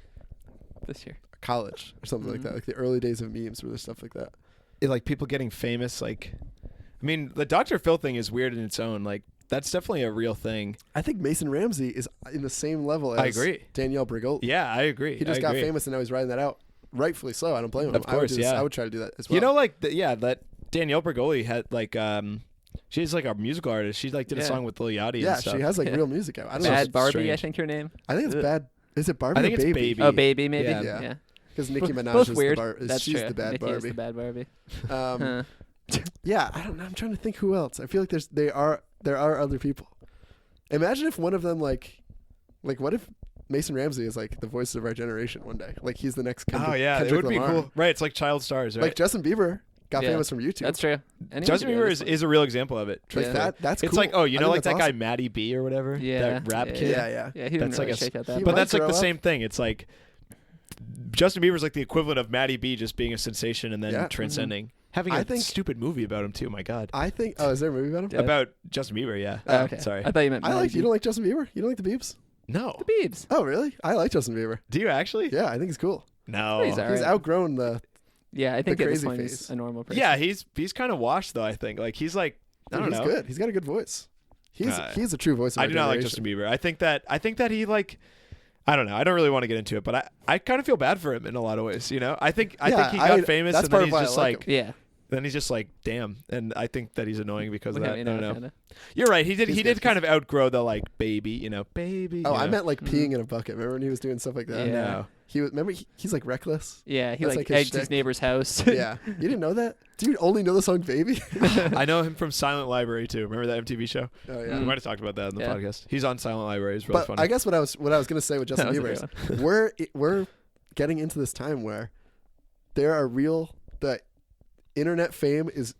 This year. college or something like that, like the early days of memes where there's stuff like that. Like people getting famous. Like, I mean, the Dr. Phil thing is weird in its own. Like, that's definitely a real thing. I think Mason Ramsey is in the same level as I agree. Danielle Brigoli. Yeah, I agree. He just I got agree. famous and now he's riding that out. Rightfully so. I don't blame him. Of I would course, do this- yeah. I would try to do that as well. You know, like that Danielle Brigoli had like she's like a musical artist. She like did a Yeah. song with Lil Yachty. yeah, and stuff. she has like Yeah. real music out. I don't know. Bad if- Barbie, I strange. think her name. I think it's Ugh. bad. Is it Barbie? I think or it's Baby? Baby. Oh, Baby, maybe. Yeah. Yeah. Because Nicki Minaj Both is weird. she's true. the bad Nicki Barbie. is the bad Barbie. Um, Huh. Yeah, I don't know. I'm trying to think who else. I feel like there are other people. Imagine if one of them like what if Mason Ramsey is like the voice of our generation one day? Like he's the next Kendrick, Oh yeah, Kendrick it would be Lamar. cool. Right, it's like child stars, right? Like Justin Bieber got Yeah. famous from YouTube. That's true. Anyone Justin could do Bieber this one. is a real example of it. Like Yeah. that's It's cool. like, oh, you I know, think like that that's guy awesome. Matty B or whatever, Yeah. that rap Yeah, kid. Yeah, yeah. Yeah, he didn't That's really like a- shake out he that. might But that's like grow the up. same thing. It's like Justin Bieber's like the equivalent of Matty B just being a sensation and then Yeah. transcending. Having I a think- stupid movie about him too. My God. I think. Oh, is there a movie about him? Yeah. About Justin Bieber, yeah. Oh, okay. Sorry. I thought you meant I like. Maggie. You don't like Justin Bieber? You don't like the Biebs? No. the Biebs. Oh, really? I like Justin Bieber. Do you actually? Yeah, I think he's cool. No. He's all He's right. outgrown the. Yeah, I think at this crazy point face. he's a normal person. Yeah, he's kind of washed though. I think like he's like I don't he's know. good. He's got a good voice. He's a true voice. Of I our do not like generation. Justin Bieber. I think that he like I don't know. I don't really want to get into it, but I kind of feel bad for him in a lot of ways. You know, I think he got famous that's and part then of why he's I just like like Yeah. then he's just like damn, and I think that he's annoying because of Look that. at me I now, don't know. kinda. You're right. He did He's he good. kind of outgrow the like baby, you know, baby. Oh, you I know? meant like Mm-hmm. peeing in a bucket. Remember when he was doing stuff like that? Yeah. No. He was. Remember he's like reckless. Yeah, he That's like like his egged his shtick. neighbor's house. Yeah. You didn't know that? Do you only know the song "Baby"? I know him from Silent Library too. Remember that MTV show? Oh We yeah. might have talked about that in the Yeah. podcast. He's on Silent Library. It's really But funny. I guess what I was gonna say with Justin That Bieber was a is good we're getting into this time where there are the internet fame is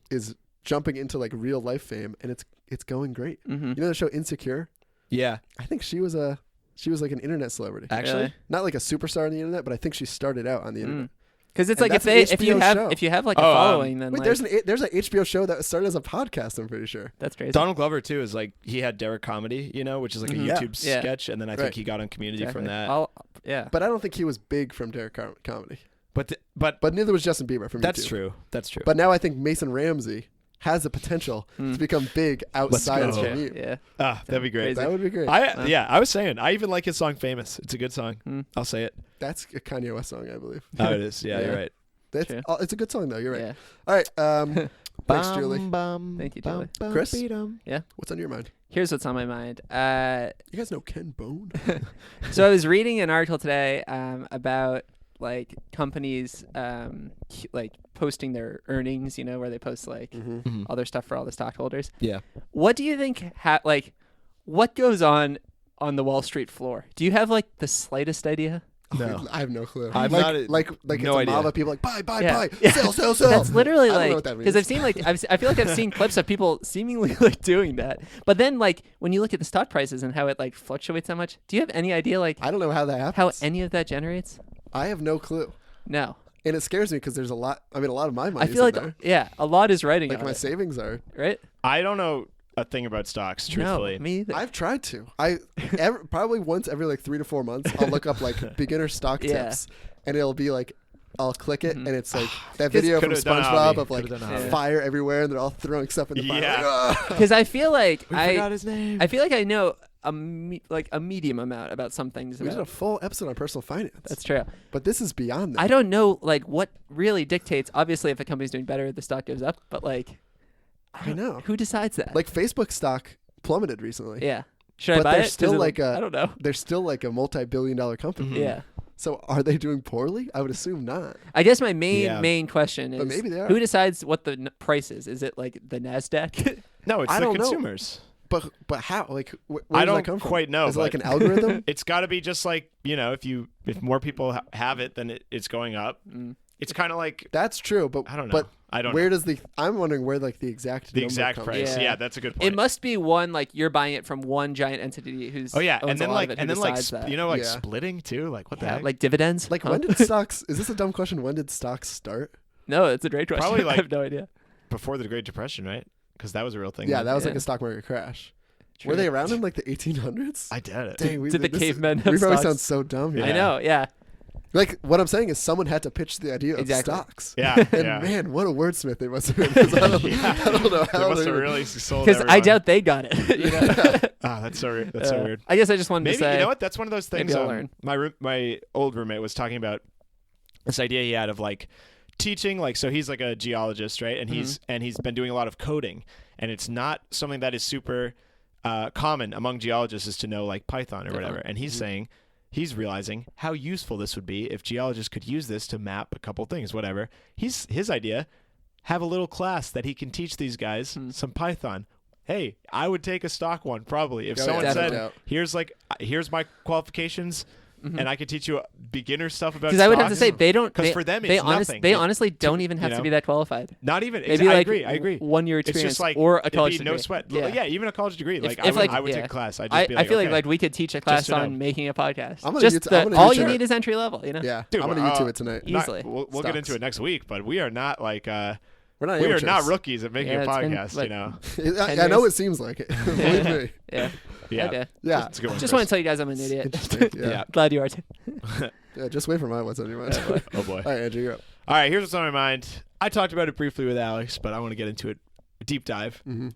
jumping into like real life fame, and it's going great. Mm-hmm. You know the show Insecure? yeah, I think she was like an internet celebrity. actually. Really? Not like a superstar on the internet, but I think she started out on the internet. Because it's And like that's an if you HBO have show. if you have like a Oh, following, then Wait, like, there's an HBO show that started as a podcast. I'm pretty sure. that's crazy. Donald Glover too is like he had Derek Comedy, you know, which is like a Mhm. Yeah. YouTube Yeah. sketch, and then I Right. think he got on Community from Exactly. that. Yeah. But I don't think he was big from Derek Comedy. But But neither was Justin Bieber from that's YouTube. true. That's true. But now I think Mason Ramsey has the potential to become big outside go. of Sure. mute. Yeah. That'd be great. Crazy. That would be great. I was saying I even like his song "Famous." It's a good song. Mm. I'll say it. That's a Kanye West song, I believe. Oh, it is. Yeah, Yeah. you're right. True. It's a good song though. You're right. Yeah. All right. Thanks, Julie. Thank you, Julie. Chris? What's on your mind? Here's what's on my mind. You guys know Ken Bone? So I was reading an article today about like companies like posting their earnings, you know, where they post like Mm-hmm. all their stuff for all the stockholders. Yeah. What do you think what goes on the Wall Street floor? Do you have like the slightest idea? No. I have no clue. I'm like, not like no it's a idea. mob of people like buy, Yeah. buy, sell. That's literally I don't know like what that because means. I've seen like I feel like I've seen clips of people seemingly like doing that. But then like when you look at the stock prices and how it like fluctuates so much, do you have any idea like I don't know how that happens. how any of that generates? I have no clue, No. and it scares me because there's a lot. I mean, a lot of my money. I feel like there. a lot is writing Like on my it, savings are. right? I don't know. a thing about stocks, No, truthfully. me either. I've tried to. Probably once every like 3 to 4 months, I'll look up like beginner stock Yeah. tips, and it'll be like, I'll click it, Mhm. and it's like that video from Could've done a SpongeBob hobby. of like Could've done a hobby. fire everywhere, and they're all throwing stuff in the fire. Yeah. Like, "Ugh." Because I feel like We I forgot his name. feel like I know a medium amount about some things. We did a About. full episode on personal finance. That's true. But this is beyond that. I don't know like what really dictates. Obviously, if a company's doing better, the stock goes up. But like, I know. who decides that? Like Facebook stock plummeted recently. yeah, should But I buy they're it? 'Cause still it'll- like a- I don't know. They're still like a multi-billion-dollar company. Mhm. Yeah, So are they doing poorly? I would assume not. I guess my main Yeah. question is, But maybe they are. who decides what the price is? Is it like the Nasdaq? No, it's I the don't know. consumers. But how? Like where I does that don't come from? quite know. Is it like but an algorithm? It's got to be just like, if more people have it, then it's going up. Mm. It's kind of like, That's true, but I don't know. But I don't where know. does I'm wondering where like the exact The number exact comes price. from. Yeah. Yeah, that's a good point. It must be one like you're buying it from one giant entity who's Oh yeah, owns and then a lot like of it, and who then like decides that. like Yeah. splitting too. Like what the yeah, heck? like dividends. Like Huh? when did stocks? Is this a dumb question? When did stocks start? No, it's a great question. Probably, I like- have no idea. Before the Great Depression, right? Because that was a real thing. Yeah, then. that was like Yeah. a stock market crash. True. Were they around in like the 1800s? I did it. Dang, Did the this- cavemen have We probably stocks? sound so dumb here. I Yeah. know. Yeah. Like what I'm saying is, someone had to pitch the idea of Exactly. stocks. Yeah, And yeah. man, what a wordsmith they must have been. 'Cause I don't know They how must they have were- really sold. Because I everyone. doubt they got it. You know? Ah, that's so weird. I guess I just wanted Maybe to say. you know what? That's one of those maybe things. I'll learn. My old roommate was talking about this idea he had of like teaching. Like, so he's like a geologist, right? And he's been doing a lot of coding, and it's not something that is super common among geologists is to know like Python or whatever. And he's saying he's realizing how useful this would be if geologists could use this to map a couple things, whatever. His idea, have a little class that he can teach these guys some Python. Hey, I would take a stock one probably if Oh, someone yeah, said, definitely. here's my qualifications, and I can teach you beginner stuff about. Because I would have to say they don't. 'Cause they, for them they it's nothing. They It- honestly don't even have you to know? be that qualified. not even. Maybe I like agree. I agree. 1 year It's experience just like or a it'd college be degree. no sweat. Yeah. Yeah, even a college degree. Like if I would take class. I'd just I be like, feel okay. like we could teach a class to know. on making a podcast. I'm gonna Just YouTube- I'm gonna all YouTube you it. need is entry level. You know. Yeah, Dude, I'm gonna YouTube it tonight. Easy. Easily. We'll get into Stocks. it next week, but we are not like We're not we are amateurs. not rookies at making Yeah, a it's been, podcast. like, You know. 10 I know years. it seems like it. Believe me. Yeah. Yeah. Okay. Yeah. It's a good one, Just Chris. want to tell you guys I'm an idiot. Interesting. Yeah. Yeah. Glad you are too. Yeah, just wait for my what's on your mind. Oh boy. All right, Andrew, you're up. All right, here's what's on my mind. I talked about it briefly with Alex, but I want to get into it. A deep dive. Mm-hmm.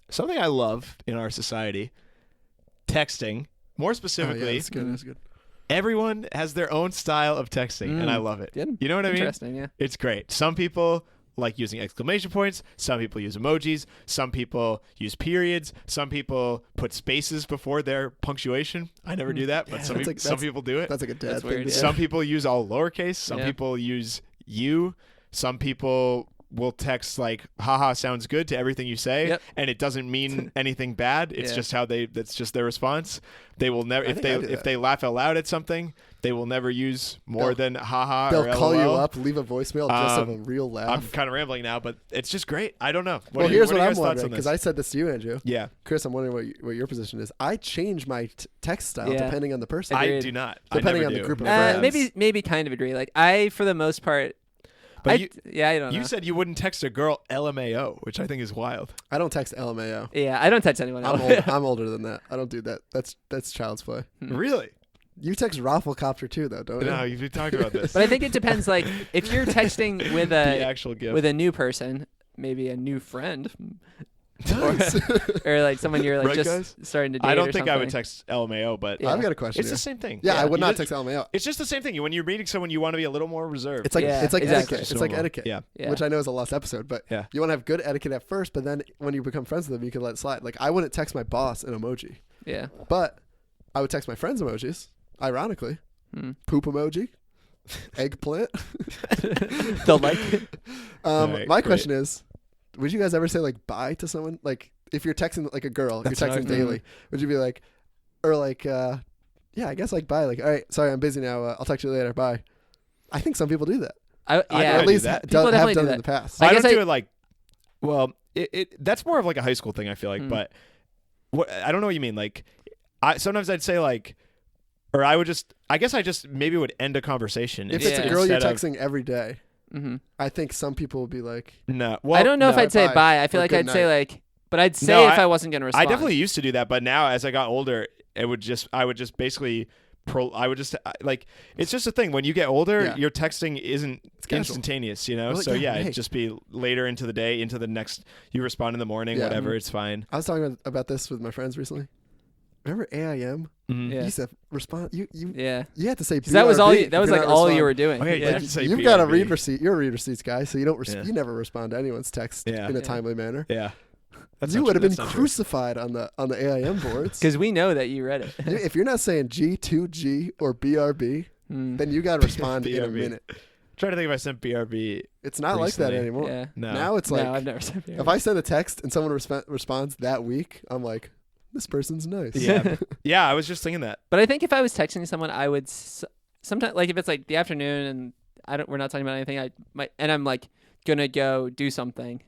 Something I love in our society, texting. More Oh, yeah, specifically, that's good. That's good. everyone has their own style of texting, and I love it. Good. You know what I mean? Interesting. Yeah. It's great. Some people like using exclamation points. Some people use emojis. Some people use periods. Some people put spaces before their punctuation. I never do that, but Yeah, some that's like- some that's- people do it. That's like a dad That's thing. weird, to yeah. do. Some people use all lowercase. Some Yeah. people use you. Some people will text like haha sounds good to everything you say, Yep. and it doesn't mean anything bad. It's Yeah. just that's just their response. They will never I think I do if that. they laugh out loud at something, they will never use more than haha or They'll call you LOL. up, leave a voicemail, just have a Um, real laugh. I'm kind of rambling now, but it's just great. I don't know. Well, here's what what are I'm your guys' thoughts wondering on because this? I said this to you, Andrew. Yeah, Chris, I'm wondering what your position is. I change my text style Yeah. depending on the person. I Agreed. do not. Depending I on never the do. group of Never friends. has. Maybe kind of agree. Like I, for the most part, But I you I don't know. you said you wouldn't text a girl LMAO, which I think is wild. I don't text LMAO. Yeah, I don't text anyone I'm else. I'm older than that. I don't do that. That's child's play. Really? You text Rafflecopter too, though, don't you? No, you've talked about this. But I think it depends. Like if you're texting with the a actual gift. with a new person, maybe a new friend, Nice. or like someone you're like Right, just guys? starting to date. I or don't think I would something. text LMAO, but Yeah. I've got a question. it's here. the same thing. Yeah, I would You not just- text LMAO. It's just the same thing. When you're meeting someone, you want to be a little more reserved. It's like Yeah, it's like exactly. etiquette. It's like Normal. etiquette. Yeah. Yeah. Which I know is a lost episode, but Yeah. you want to have good etiquette at first, but then when you become friends with them, you can let it slide. Like I wouldn't text my boss an emoji, Yeah. but I would text my friends emojis. Ironically, Hmm. poop emoji, eggplant. They'll like. Alright, My great. question is, would you guys ever say like bye to someone? Like if you're texting like a girl, That's you're what I texting was daily, would you be like, or like, yeah, I guess like bye, like all right, sorry, I'm busy now. I'll talk to you later. Bye. I think some people do that. I, I yeah. Or do at least that. People have definitely done do it in that. the past. I I guess don't do I- it like. Well, that's more of like a high school thing. I feel like, Mm. but what I don't know what you mean. Like, sometimes I'd say like, or I guess I just maybe would end a conversation If it's Yeah. a girl you're instead of- texting every day, hmm I think some people will be like, No, well, I don't know if no, I'd say bye. bye. I feel Or like good I'd say night. like But I'd say No, if I wasn't going to respond. I definitely used to do that, but now as I got older, I would just basically like it's just a thing. When you get older, Yeah. your texting isn't casual. instantaneous, you know. Well, So yeah, yeah, hey. it'd just be later into the day, into the next. You respond in the morning, Yeah. whatever. It's fine. I was talking about this with my friends recently. Remember AIM? Mhm. Yeah. You used to respond. You Yeah. had to say 'Cause that was all. BRB You, that was if you're like not all responding. you were doing. Oh, yeah, you yeah. have to say You've got a BRB. read receipt. You're a read receipts guy, so you don't. Yeah. You never respond to anyone's text Yeah. in a Yeah. timely manner. Yeah. That's You not would have true. been That's not true. crucified on the AIM boards. Because we know that you read it. If you're not saying G2G or BRB, Mm. then you got to respond in a BRB. minute. I'm trying to think if I sent BRB. It's not like that Recently. anymore. Yeah. No. Now it's like no, I've never said if I send a text and someone responds that week, I'm like, this person's nice. Yeah. Yeah, I was just thinking that. But I think if I was texting someone, I would sometimes like if it's like the afternoon and we're not talking about anything. I might and I'm like gonna go do something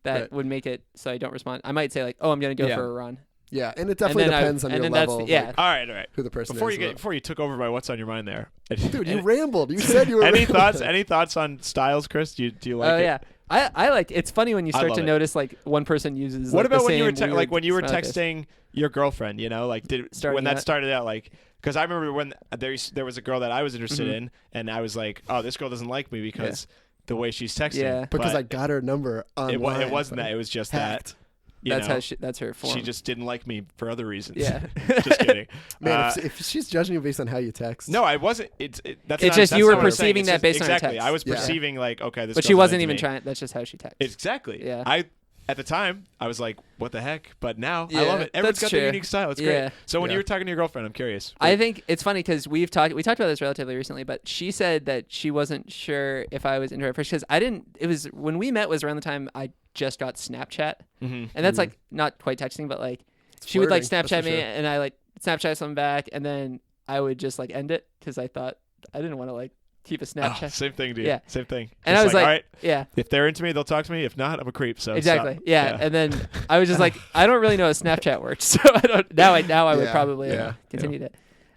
that Right. would make it so I don't respond. I might say like, oh, I'm gonna go Yeah. for a run. Yeah, and it definitely then I- depends on and your then that's level. the- of, yeah. like, All right. who the person Before is. you took over my what's on your mind there. Dude, you rambled. You said you were. Any rambling. Any thoughts on styles, Chris? Do you like Oh it? yeah. I like it's funny when you I start love to it. notice like one person uses What like, about the when you were same weird when you were smiley face. texting your girlfriend? You know, like Starting when that out. started out, like because I remember when there was a girl that I was interested Mhm. in, and I was like, oh, this girl doesn't like me because the way she's texting. Yeah. Because But I got her number online. it wasn't that. It was just hacked. that. You That's know, how that's her form. she just didn't like me for other reasons. Yeah. Just kidding. Man, if she's judging you based on how you text. No, I wasn't. That's It's not, just that's you were not what I'm saying. perceiving It's that just- based on her exactly. text. I was Yeah. perceiving like, okay, this. But she girl's wasn't not even into me. trying. That's just how she texts. Exactly. Yeah. I at the time I was like, what the heck? But now I Yeah, love it. Everyone's that's got their true. unique style. It's Yeah. great. So when Yeah. you were talking to your girlfriend, I'm curious. I think it's funny because we talked about this relatively recently, but she said that she wasn't sure if I was into her at first because I didn't. It was when we met was around the time I just got Snapchat, Mhm. and that's like not quite texting, but like she would like flirting, that's Snapchat for me, sure. and I like Snapchat something back, and then I would just like end it because I thought I didn't want to like keep a Oh, Snapchat. same thing, dude. Yeah. Same thing. And Just I was like, all right, yeah, if they're into me, they'll talk to me. If not, I'm a creep. So exactly, stop. yeah. And then I was just like, I don't really know how Snapchat works, so I don't. Now I would Yeah, probably yeah, continue to.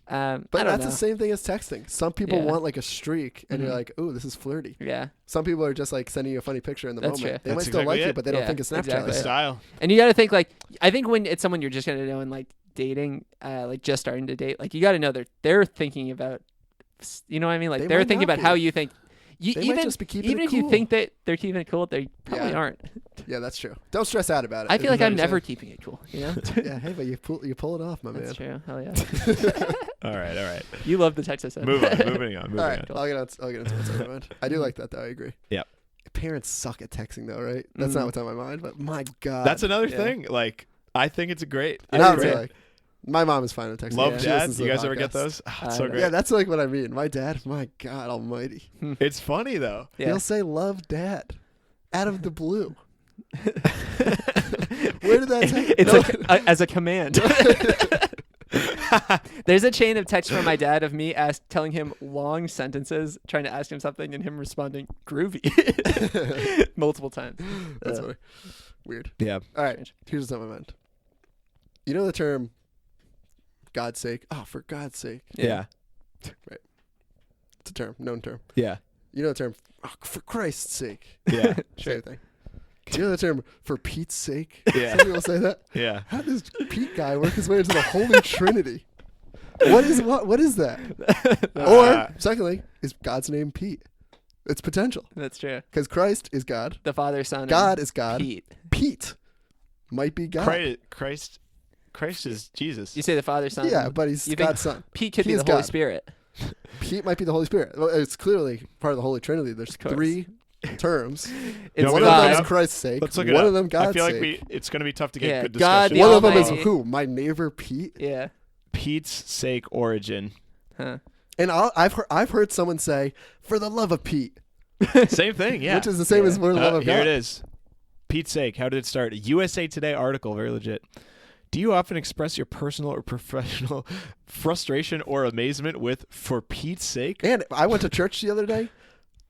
But I don't that's know. the same thing as texting. Some people Yeah. want like a streak, and you're Mhm. like, "Ooh, this is flirty." Yeah, Some people are just like sending you a funny picture in the That's moment. true. They That's might still exactly like you, it. but they don't Yeah, think it's Snapchat. exactly. The style. and you got to think like I think when it's someone you're just gonna know and like dating, like just starting to date, like you got to know they're thinking about, you know what I mean? Like They they're might thinking not about be. how you think. You They might even just be keeping even it if you cool. think that they're keeping it cool, they probably Yeah. aren't. Yeah, that's true. Don't stress out about it. I feel is like what I'm you're never saying. keeping it cool. You know, Yeah, hey, but you pull it off, my man. that's true. Hell yeah, All right. you love the text I said. Moving on. Moving All right, on. I'll get into what's on my mind. I do like that though. I agree. Yep. Parents suck at texting though, right? That's not Mhm. what's on my mind. But my God, That's another Yeah. thing. Like, I think it's a great. I And I do would say, too. like, my mom is fine with texting. Love Yeah. She Dad. listens to You the guys ever get podcast. those? Oh, it's so I great. Yeah, that's like what I mean. My dad, my God Almighty, It's funny though. Yeah. he'll say "love Dad" out of the blue. Where did that take? It's No. as a command. There's a chain of texts from my dad of me telling him long sentences, trying to ask him something, and him responding groovy multiple times. That's funny. Weird. Yeah. All right, here's what's on my mind. You know the term "God's sake"? Oh, for God's sake! Yeah. It's a term, known term. Yeah. You know the term "for Christ's sake"? Yeah. Same thing. You know the term "for Pete's sake"? Yeah. Some people say that. Yeah. How does Pete guy work his way into the Holy Trinity? What is that? Or secondly, is God's name Pete? It's potential That's true. because Christ is God. The Father, Son, God and is God. Pete. Pete might be God. Christ is Jesus. You say the Father, Son. Yeah, and but he's you think God's son. Pete could he be is the Holy God. Spirit. Pete might be the Holy Spirit. Well, it's clearly part of the Holy Trinity. There's course. 3 terms. It's One God. of them is Christ's sake. Let's look it One up. of them God's I feel like sake. it's going to be tough to get Yeah, good God discussion. the One of them is Almighty. who? My neighbor Pete. Yeah. Pete's sake origin. Huh. And I've heard someone say, "For the love of Pete," Same thing. Yeah. which is the same as "For the love of Here God." it is. Pete's sake. How did it start? A USA Today article. Very legit. Do you often express your personal or professional frustration or amazement with "for Pete's sake"? And I went to church the other day.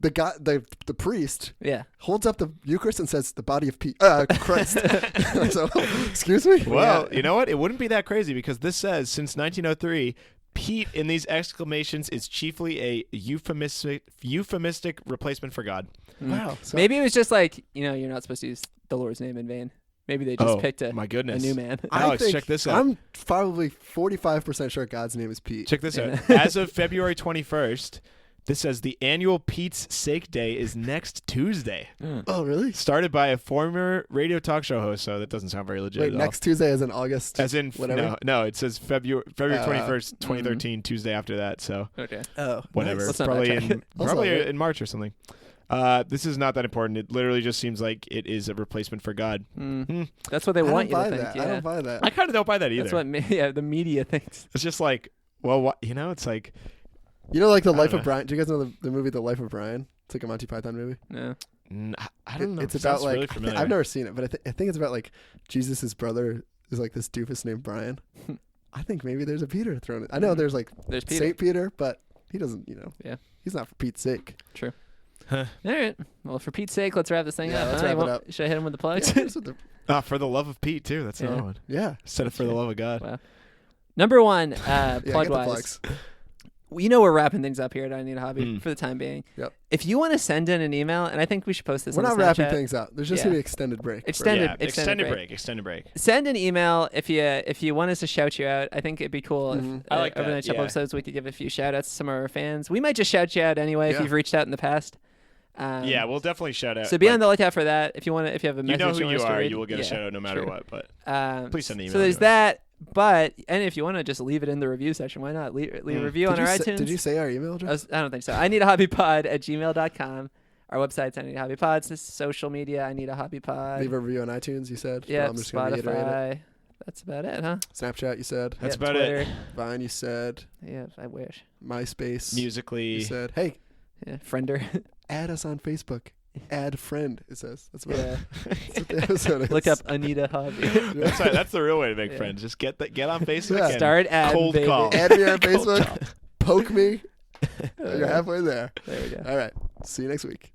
The guy, the priest, Yeah. holds up the Eucharist and says, "The body of Pete, Christ." So, excuse me. Well, you know what? It wouldn't be that crazy because this says since 1903, Pete in these exclamations is chiefly a euphemistic replacement for God. Mm. Wow. So, Maybe it was just like, you're not supposed to use the Lord's name in vain. Maybe they just Oh, picked a my goodness. new man. Alex, check this out. I'm probably 45% sure God's name is Pete. Check this Yeah. out. As of February 21st, this says the annual Pete's Sake Day is next Tuesday. Oh, really? Started by a former radio talk show host, so that doesn't sound very legit Wait, at all. next Tuesday is in August. As in, whatever? no, it says February 21st, mm-hmm. 2013, Tuesday after that, so Okay. Oh, whatever. nice. Let's not Probably backtrack. in, Also, right? in March or something. This is not that important. It literally just seems like it is a replacement for God. That's what they I want don't you buy to that. think. I Yeah. don't buy that. I kind of don't buy that either. That's what the media thinks. It's just like, well, it's like, You know, like The I Life don't of know. Brian. Do you guys know the movie The Life of Brian? It's like a Monty Python movie. No. I don't know. It's It about sounds like really familiar. I've never seen it, but I think it's about like Jesus' brother is like this doofus named Brian. I think maybe there's a Peter thrown in. I know there's like There's Peter. Saint Peter, but he doesn't. Yeah. He's not for Pete's sake. True. Huh. All right. Well, for Pete's sake, let's wrap this thing Yeah, up. let's huh? wrap You it want- up. Should I hit him with the plugs? Yeah, that's what the- For the love of Pete too. That's Yeah. another one. yeah. Instead of for the love of God. Wow. Number one, Yeah, plug get the wise. plugs. You know we're wrapping things up here at I Need a Hobby Mm. for the time being. Yep. If you want to send in an email, and I think we should post this We're on not the wrapping Snapchat. things up. There's just Yeah. gonna be extended break. Extended- Yeah, extended break. break. Extended break. Send an email if you want us to shout you out. I think it'd be cool Mhm. if I like over the that, next couple yeah. episodes we could give a few shout outs to some of our fans. We might just shout you out anyway if Yeah. you've reached out in the past. Yeah, we'll definitely shout out. So be like, on the lookout for that. If you have a You message know who want you us to are. read. You will get a Yeah, shout out no matter true. what. But Um, please send an email. So there's anyway. that. But and if you want to just leave it in the review section, why not leave a review on Did our you say- iTunes? Did you say our email address? I don't think so. I need a hobby pod at gmail.com. Our website's I need a hobby pods. This is social media. I need a hobby pod. Leave a review on iTunes. You said. Yeah, Well, I'm just gonna reiterate it. Spotify. That's about it, huh? Snapchat. You said. That's Yeah, about Twitter. it. Vine. You said. Yeah, I wish. MySpace. Musically. You said. Hey, Yeah, Friender. add us on Facebook. Add friend. It says. That's what. Yeah. That's what the episode is. Look up Anita Hobby. That's the real way to make Yeah. friends. Just get on Facebook. Yeah. and Start ad, cold baby. call. Add me on Cold Facebook. call. Poke me. You're halfway there. There we go. All right. See you next week.